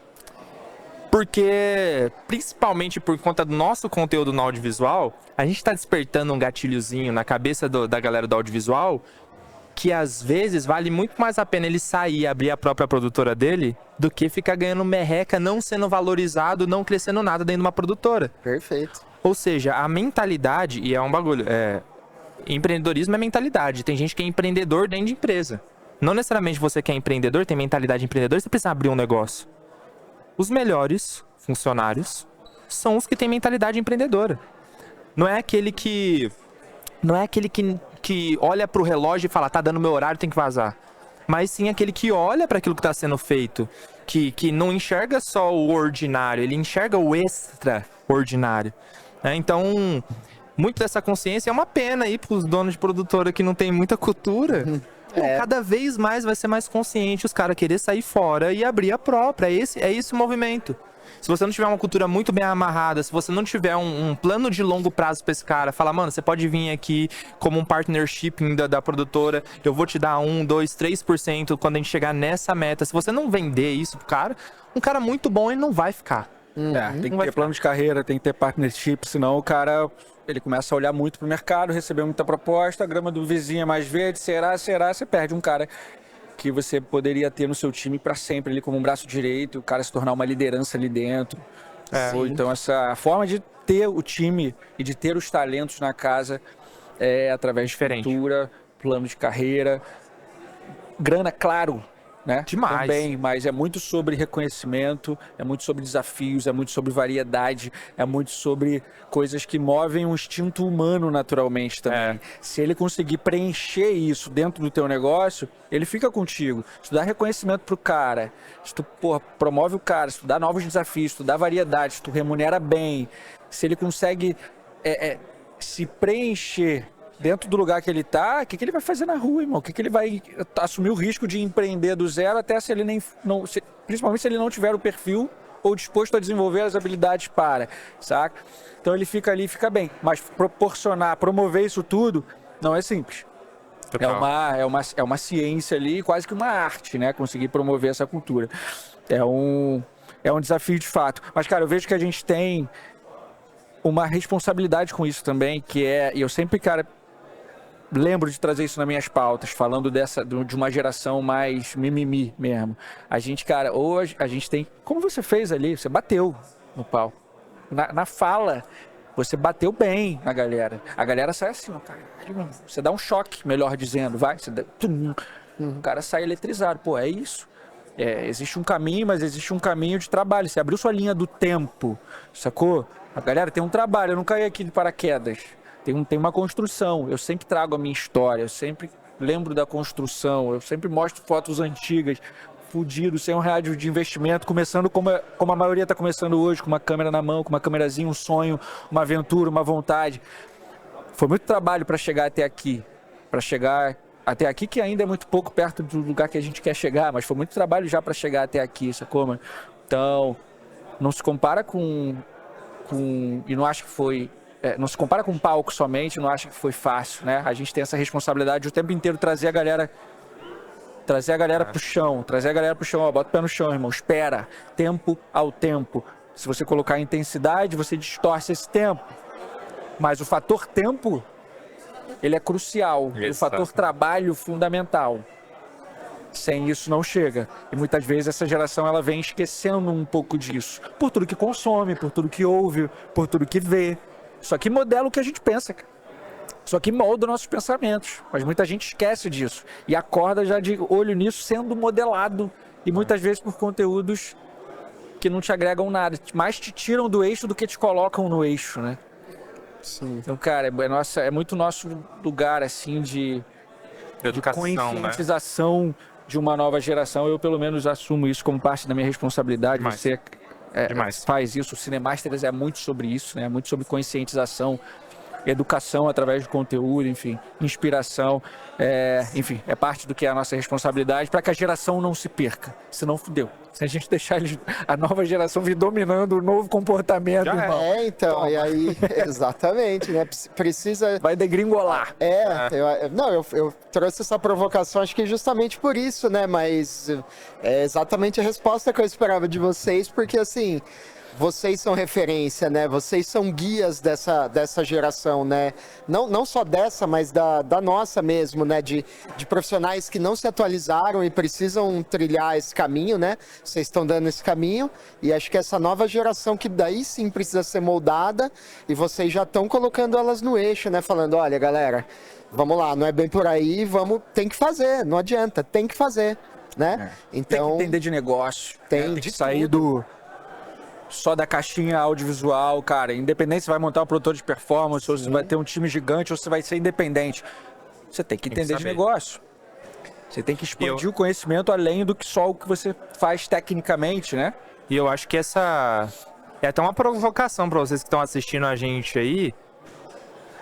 principalmente por conta do nosso conteúdo no audiovisual, a gente está despertando um gatilhozinho na cabeça da galera do audiovisual que às vezes vale muito mais a pena ele sair e abrir a própria produtora dele do que ficar ganhando merreca, não sendo valorizado, não crescendo nada dentro de uma produtora. Perfeito. Ou seja, a mentalidade, e é um bagulho, empreendedorismo é mentalidade. Tem gente que é empreendedor dentro de empresa. Não necessariamente você que é empreendedor, tem mentalidade empreendedor, você precisa abrir um negócio. Os melhores funcionários são os que têm mentalidade empreendedora. Não é aquele que olha pro relógio e fala, tá dando meu horário, tem que vazar. Mas sim aquele que olha para aquilo que está sendo feito, que não enxerga só o ordinário, ele enxerga o extraordinário. Então, muito dessa consciência é uma pena aí pros donos de produtora que não tem muita cultura. Cada vez mais vai ser mais consciente os caras querer sair fora e abrir a própria. É esse o movimento. Se você não tiver uma cultura muito bem amarrada, se você não tiver um plano de longo prazo pra esse cara, fala, mano, você pode vir aqui como um partnership da produtora, eu vou te dar 1, 2, 3% quando a gente chegar nessa meta. Se você não vender isso pro cara, um cara muito bom, ele não vai ficar. Tem que ter plano de carreira, tem que ter partnership, senão o cara... Ele começa a olhar muito pro mercado, receber muita proposta, a grama do vizinho é mais verde, será? Você perde um cara que você poderia ter no seu time para sempre, ali como um braço direito, o cara se tornar uma liderança ali dentro. sacou? Então essa forma de ter o time e de ter os talentos na casa é através de cultura, plano de carreira, grana, claro, né? Demais. Também, mas é muito sobre reconhecimento, é muito sobre desafios, é muito sobre variedade, é muito sobre coisas que movem um instinto humano naturalmente também. Se ele conseguir preencher isso dentro do teu negócio, ele fica contigo. Se tu dá reconhecimento pro cara, se tu promove o cara, se tu dá novos desafios, se tu dá variedade, se tu remunera bem, se ele consegue se preencher dentro do lugar que ele tá, o que ele vai fazer na rua, irmão? O que ele vai assumir o risco de empreender do zero, até se ele principalmente se ele não tiver o perfil ou disposto a desenvolver as habilidades para, saca? Então ele fica ali e fica bem. Mas promover isso tudo, não é simples. É uma ciência ali, quase que uma arte, né? Conseguir promover essa cultura. É um desafio de fato. Mas, cara, eu vejo que a gente tem uma responsabilidade com isso também, e eu sempre, cara, lembro de trazer isso nas minhas pautas, falando de uma geração mais mimimi mesmo. A gente, cara, hoje a gente tem... Como você fez ali? Você bateu no pau. Na fala, você bateu bem na galera. A galera sai assim, ó, cara. Você dá um choque, melhor dizendo, vai. O cara sai eletrizado. Pô, é isso. Existe um caminho, mas existe um caminho de trabalho. Você abriu sua linha do tempo, sacou? A galera tem um trabalho, eu não caí aqui de paraquedas. Tem uma construção. Eu sempre trago a minha história, eu sempre lembro da construção, eu sempre mostro fotos antigas, fudido, sem R$1 de investimento, começando como a maioria está começando hoje, com uma câmera na mão, com uma câmerazinha, um sonho, uma aventura, uma vontade. Foi muito trabalho para chegar até aqui. Que ainda é muito pouco perto do lugar que a gente quer chegar, mas foi muito trabalho já para chegar até aqui, sacou, mano? Então, não se compara e não acho que foi... não se compara com um palco somente, não acha que foi fácil, né? A gente tem essa responsabilidade de o tempo inteiro trazer a galera pro chão, ó, bota o pé no chão, irmão, espera, tempo ao tempo. Se você colocar intensidade, você distorce esse tempo. Mas o fator tempo, ele é crucial. O fator trabalho, fundamental. Sem isso não chega. E muitas vezes essa geração ela vem esquecendo um pouco disso. Por tudo que consome, por tudo que ouve, por tudo que vê. Isso aqui modela o que a gente pensa, cara. Isso aqui molda nossos pensamentos. Mas muita gente esquece disso. E acorda já de olho nisso sendo modelado. E muitas vezes por conteúdos que não te agregam nada. Mais te tiram do eixo do que te colocam no eixo, né? Sim. Então, cara, é muito nosso lugar, assim, de educação, conscientização, né? De uma nova geração. Eu, pelo menos, assumo isso como parte da minha responsabilidade. Demais. Você Demais. faz isso. O Cinemasters é muito sobre isso, né? Muito sobre conscientização, educação através do conteúdo, enfim, inspiração. Enfim, é parte do que é a nossa responsabilidade para que a geração não se perca. Senão fudeu. Se a gente deixar a nova geração vir dominando o novo comportamento, irmão. Então, toma. E aí, exatamente, né? Precisa... Vai degringolar. Eu trouxe essa provocação, acho que justamente por isso, né? Mas é exatamente a resposta que eu esperava de vocês, porque assim... Vocês são referência, né? Vocês são guias dessa geração, né? Não só dessa, mas da nossa mesmo, né? De profissionais que não se atualizaram e precisam trilhar esse caminho, né? Vocês estão dando esse caminho e acho que essa nova geração que daí sim precisa ser moldada e vocês já estão colocando elas no eixo, né? Falando, olha, galera, vamos lá, não é bem por aí, tem que fazer, não adianta, tem que fazer, né? Então, tem que entender de negócio, tem que sair só da caixinha audiovisual, cara. Independente se vai montar um produtor de performance, ou se vai ter um time gigante, ou se vai ser independente. Você tem que entender de negócio. Você tem que expandir o conhecimento além do que só o que você faz tecnicamente, né? E eu acho que essa é até uma provocação para vocês que estão assistindo a gente aí.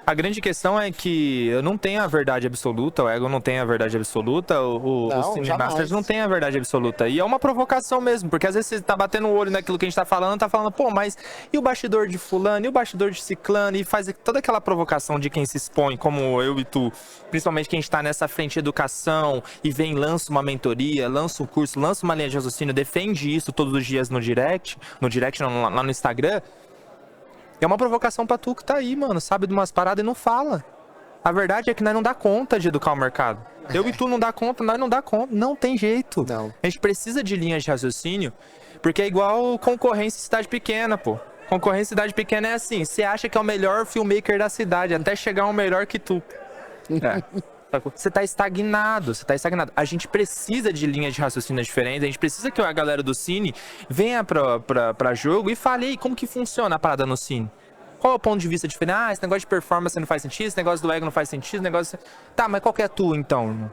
A grande questão é que eu não tenho a verdade absoluta, o Ego não tem a verdade absoluta, o Cinemasters não tem a verdade absoluta. E é uma provocação mesmo, porque às vezes você tá batendo o olho naquilo que a gente tá falando, pô, mas e o bastidor de fulano, e o bastidor de ciclano, e faz toda aquela provocação de quem se expõe, como eu e tu, principalmente quem está nessa frente de educação, e lança uma mentoria, lança um curso, lança uma linha de raciocínio, defende isso todos os dias no direct não, lá no Instagram. É uma provocação pra tu que tá aí, mano, sabe de umas paradas e não fala. A verdade é que nós não dá conta de educar o mercado. Eu e tu não dá conta, nós não dá conta. Não tem jeito. Não. A gente precisa de linhas de raciocínio, porque é igual concorrência em cidade pequena, pô. Concorrência em cidade pequena é assim, você acha que é o melhor filmmaker da cidade, até chegar um melhor que tu. Você tá estagnado, A gente precisa de linhas de raciocínio diferentes, a gente precisa que a galera do Cine venha pra jogo e fale aí como que funciona a parada no Cine. Qual é o ponto de vista diferente? Ah, esse negócio de performance não faz sentido, esse negócio do ego não faz sentido, esse negócio... Tá, mas qual que é a tua então, irmão?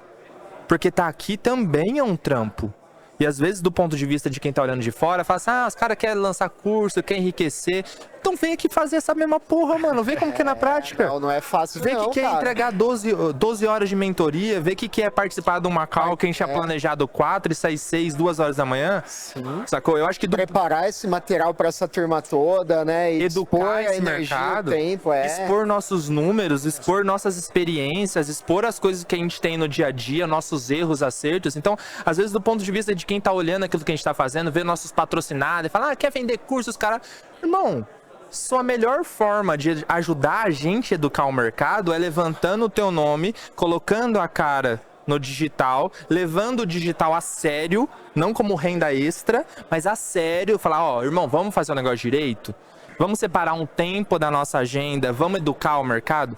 Porque tá aqui também é um trampo. E às vezes, do ponto de vista de quem tá olhando de fora, fala assim, os caras querem lançar curso, querem enriquecer. Então vem aqui fazer essa mesma porra, mano. Vê como que é na prática. Não é fácil Vê não, que é entregar 12 horas de mentoria, vê que é participar de uma call que a gente tinha planejado 4 e sair 6, 2 horas da manhã. Sim. Sacou? Eu acho que Preparar esse material para essa turma toda, né? E expor educar a esse energia, mercado, o tempo, expor nossos números, expor nossas experiências, expor as coisas que a gente tem no dia a dia, nossos erros, acertos. Então, às vezes, do ponto de vista de quem tá olhando aquilo que a gente tá fazendo, vê nossos patrocinados e fala, quer vender cursos, cara. Irmão, sua melhor forma de ajudar a gente a educar o mercado é levantando o teu nome, colocando a cara no digital, levando o digital a sério, não como renda extra, mas a sério, falar, irmão, vamos fazer o negócio direito? Vamos separar um tempo da nossa agenda, vamos educar o mercado?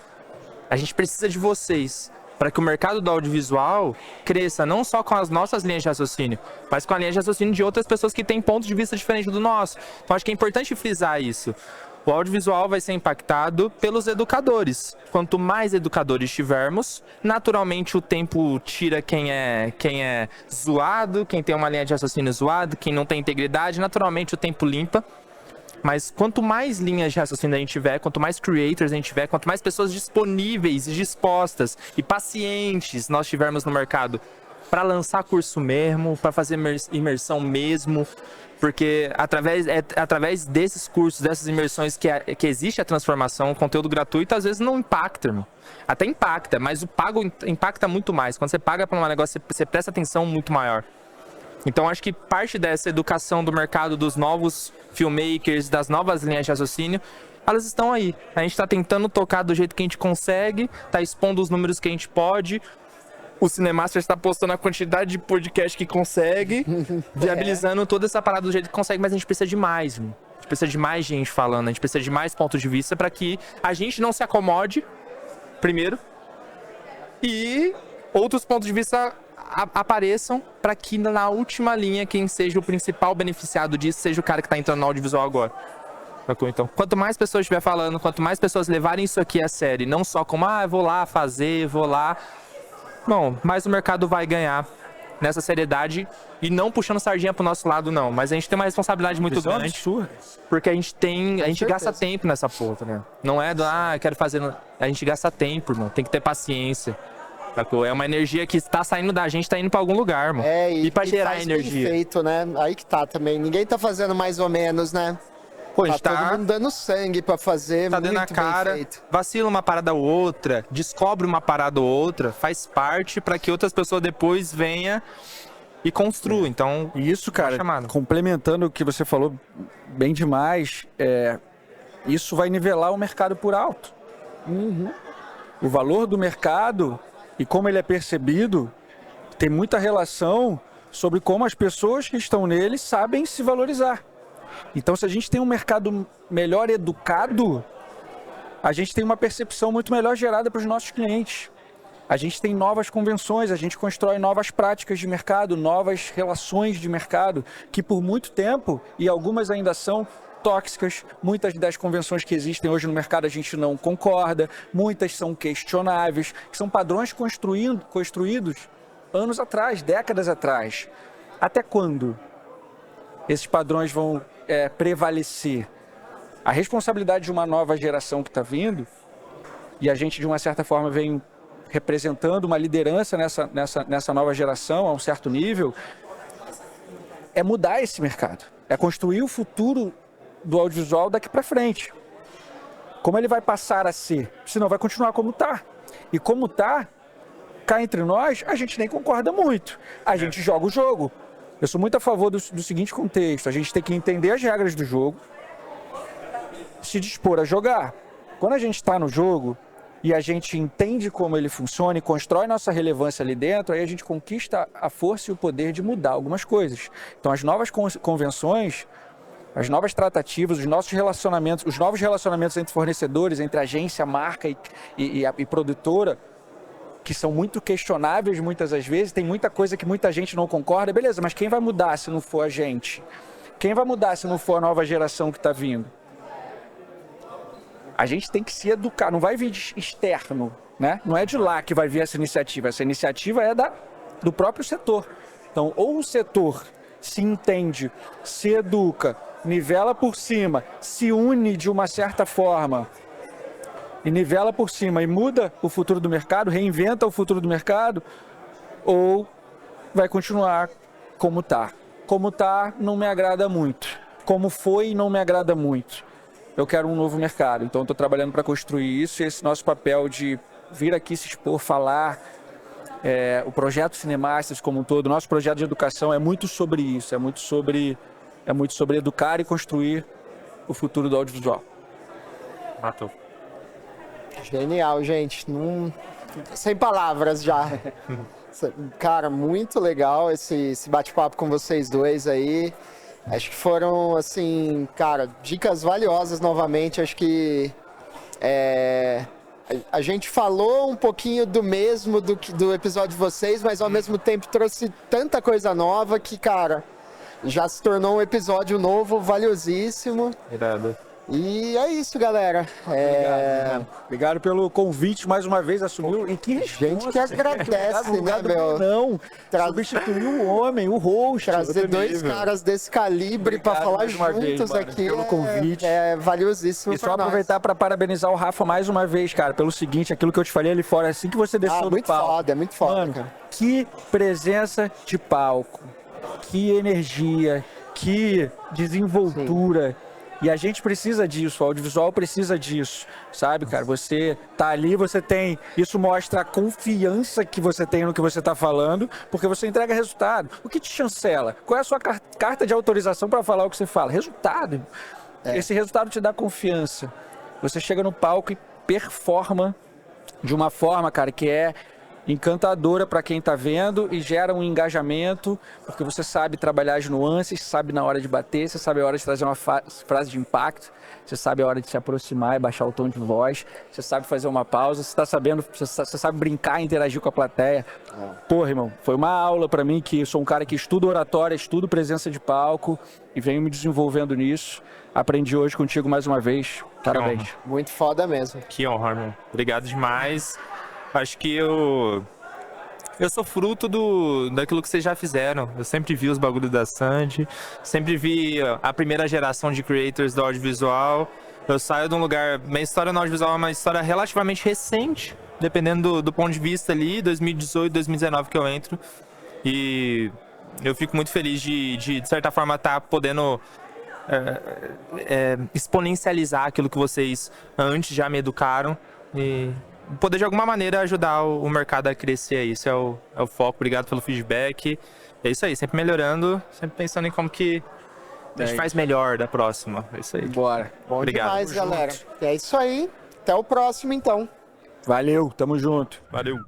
A gente precisa de vocês, para que o mercado do audiovisual cresça não só com as nossas linhas de raciocínio, mas com a linha de raciocínio de outras pessoas que têm pontos de vista diferentes do nosso. Então acho que é importante frisar isso. O audiovisual vai ser impactado pelos educadores. Quanto mais educadores tivermos, naturalmente o tempo tira quem é zoado, quem tem uma linha de raciocínio zoado, quem não tem integridade, naturalmente o tempo limpa. Mas quanto mais linhas de raciocínio a gente tiver, quanto mais creators a gente tiver, quanto mais pessoas disponíveis e dispostas e pacientes nós tivermos no mercado para lançar curso mesmo, para fazer imersão mesmo, porque através desses cursos, dessas imersões que existe a transformação, o conteúdo gratuito às vezes não impacta, irmão. Até impacta, mas o pago impacta muito mais. Quando você paga para um negócio, você presta atenção muito maior. Então acho que parte dessa educação do mercado, dos novos filmmakers, das novas linhas de raciocínio, elas estão aí. A gente está tentando tocar do jeito que a gente consegue, está expondo os números que a gente pode. O Cinemaster está postando a quantidade de podcast que consegue, viabilizando toda essa parada do jeito que consegue, mas a gente precisa de mais, mano. A gente precisa de mais gente falando, a gente precisa de mais pontos de vista para que a gente não se acomode, primeiro, e outros pontos de vista apareçam para que na última linha quem seja o principal beneficiado disso seja o cara que está entrando no audiovisual agora. Então, quanto mais pessoas estiver falando, quanto mais pessoas levarem isso aqui a sério, não só como, vou lá fazer, vou lá. Bom, mais o mercado vai ganhar nessa seriedade e não puxando sardinha pro nosso lado, não. Mas a gente tem uma responsabilidade muito grande. Porque a gente gasta tempo nessa porra, né? Não é do, quero fazer. A gente gasta tempo, irmão. Tem que ter paciência. É uma energia que está saindo da gente, está indo para algum lugar, irmão. E para gerar energia. Feito, né? Aí que tá também. Ninguém tá fazendo mais ou menos, né? Pô, a gente todo mundo dando sangue para fazer, tá muito dando a cara, bem feito. Vacila uma parada ou outra, descobre uma parada ou outra, faz parte para que outras pessoas depois venham e construam. Então, e isso, cara, complementando o que você falou bem demais, isso vai nivelar o mercado por alto. O valor do mercado e como ele é percebido tem muita relação sobre como as pessoas que estão nele sabem se valorizar. Então, se a gente tem um mercado melhor educado, a gente tem uma percepção muito melhor gerada para os nossos clientes. A gente tem novas convenções, a gente constrói novas práticas de mercado, novas relações de mercado, que por muito tempo, e algumas ainda são tóxicas, muitas das convenções que existem hoje no mercado a gente não concorda, muitas são questionáveis, que são padrões construídos anos atrás, décadas atrás. Até quando esses padrões vão prevalecer? A responsabilidade de uma nova geração que está vindo, e a gente de uma certa forma vem representando uma liderança nessa nova geração a um certo nível, é mudar esse mercado, é construir o futuro do audiovisual daqui para frente. Como ele vai passar a ser? Senão vai continuar como está. E como está, cá entre nós, a gente nem concorda muito. A gente joga o jogo. Eu sou muito a favor do seguinte contexto: a gente tem que entender as regras do jogo, se dispor a jogar. Quando a gente está no jogo, e a gente entende como ele funciona e constrói nossa relevância ali dentro, aí a gente conquista a força e o poder de mudar algumas coisas. Então as novas convenções, as novas tratativas, os nossos relacionamentos, os novos relacionamentos entre fornecedores, entre agência, marca e produtora, que são muito questionáveis muitas das vezes, tem muita coisa que muita gente não concorda, beleza, mas quem vai mudar se não for a gente? Quem vai mudar se não for a nova geração que está vindo? A gente tem que se educar, não vai vir de externo, né? Não é de lá que vai vir essa iniciativa é do próprio setor. Então, ou o setor se entende, se educa, nivela por cima, se une de uma certa forma e nivela por cima e muda o futuro do mercado, reinventa o futuro do mercado, ou vai continuar como está. Como está não me agrada muito. Como foi não me agrada muito. Eu quero um novo mercado, então estou trabalhando para construir isso, e esse nosso papel de vir aqui se expor, falar, o projeto Cinemasters como um todo, nosso projeto de educação é muito sobre isso, é muito sobre educar e construir o futuro do audiovisual. Matou. Genial, gente. Sem palavras já. Cara, muito legal esse bate-papo com vocês dois aí. Acho que foram, assim, cara, dicas valiosas novamente. Acho que a gente falou um pouquinho do mesmo do episódio de vocês, mas ao mesmo tempo trouxe tanta coisa nova que, cara, já se tornou um episódio novo, valiosíssimo. Irado. E é isso, galera. Obrigado pelo convite mais uma vez, assumiu. E que Gente que agradece, né, meu? Não, substituir o homem, o host. Trazer dois caras desse calibre para falar mais uma vez, juntos mano, aqui pelo convite. é valiosíssimo. E só pra nós. aproveitar para parabenizar o Rafa mais uma vez, cara, pelo seguinte, aquilo que eu te falei ali fora, assim que você desceu do Muito palco. foda, é muito foda, Mano, cara. que presença de palco, que energia, que desenvoltura. E a gente precisa disso, o audiovisual precisa disso, sabe, cara? Você tá ali, isso mostra a confiança que você tem no que você tá falando, porque você entrega resultado. O que te chancela? Qual é a sua carta de autorização para falar o que você fala? Resultado. Esse resultado te dá confiança. Você chega no palco e performa de uma forma, cara, que é encantadora para quem está vendo e gera um engajamento, porque você sabe trabalhar as nuances, sabe na hora de bater, você sabe a hora de trazer uma frase de impacto, você sabe a hora de se aproximar e baixar o tom de voz, você sabe fazer uma pausa, você sabe brincar e interagir com a plateia. Porra, irmão, foi uma aula para mim, que eu sou um cara que estuda oratória, estudo presença de palco e venho me desenvolvendo nisso. Aprendi hoje contigo mais uma vez. Parabéns. Muito foda mesmo. Que honra, irmão. Obrigado demais. Acho que eu sou fruto daquilo que vocês já fizeram. Eu sempre vi os bagulhos da Sandy, sempre vi a primeira geração de creators do audiovisual. Eu saio de um lugar... Minha história no audiovisual é uma história relativamente recente, dependendo do ponto de vista ali, 2018, 2019 que eu entro. E eu fico muito feliz de certa forma, estar podendo exponencializar aquilo que vocês antes já me educaram e poder de alguma maneira ajudar o mercado a crescer. Isso é o foco. Obrigado pelo feedback. É isso aí, sempre melhorando, sempre pensando em como que a gente faz melhor da próxima. É isso aí. Bora. Bom Obrigado. demais, galera. É isso aí. Até o próximo, então. Valeu, tamo junto. Valeu.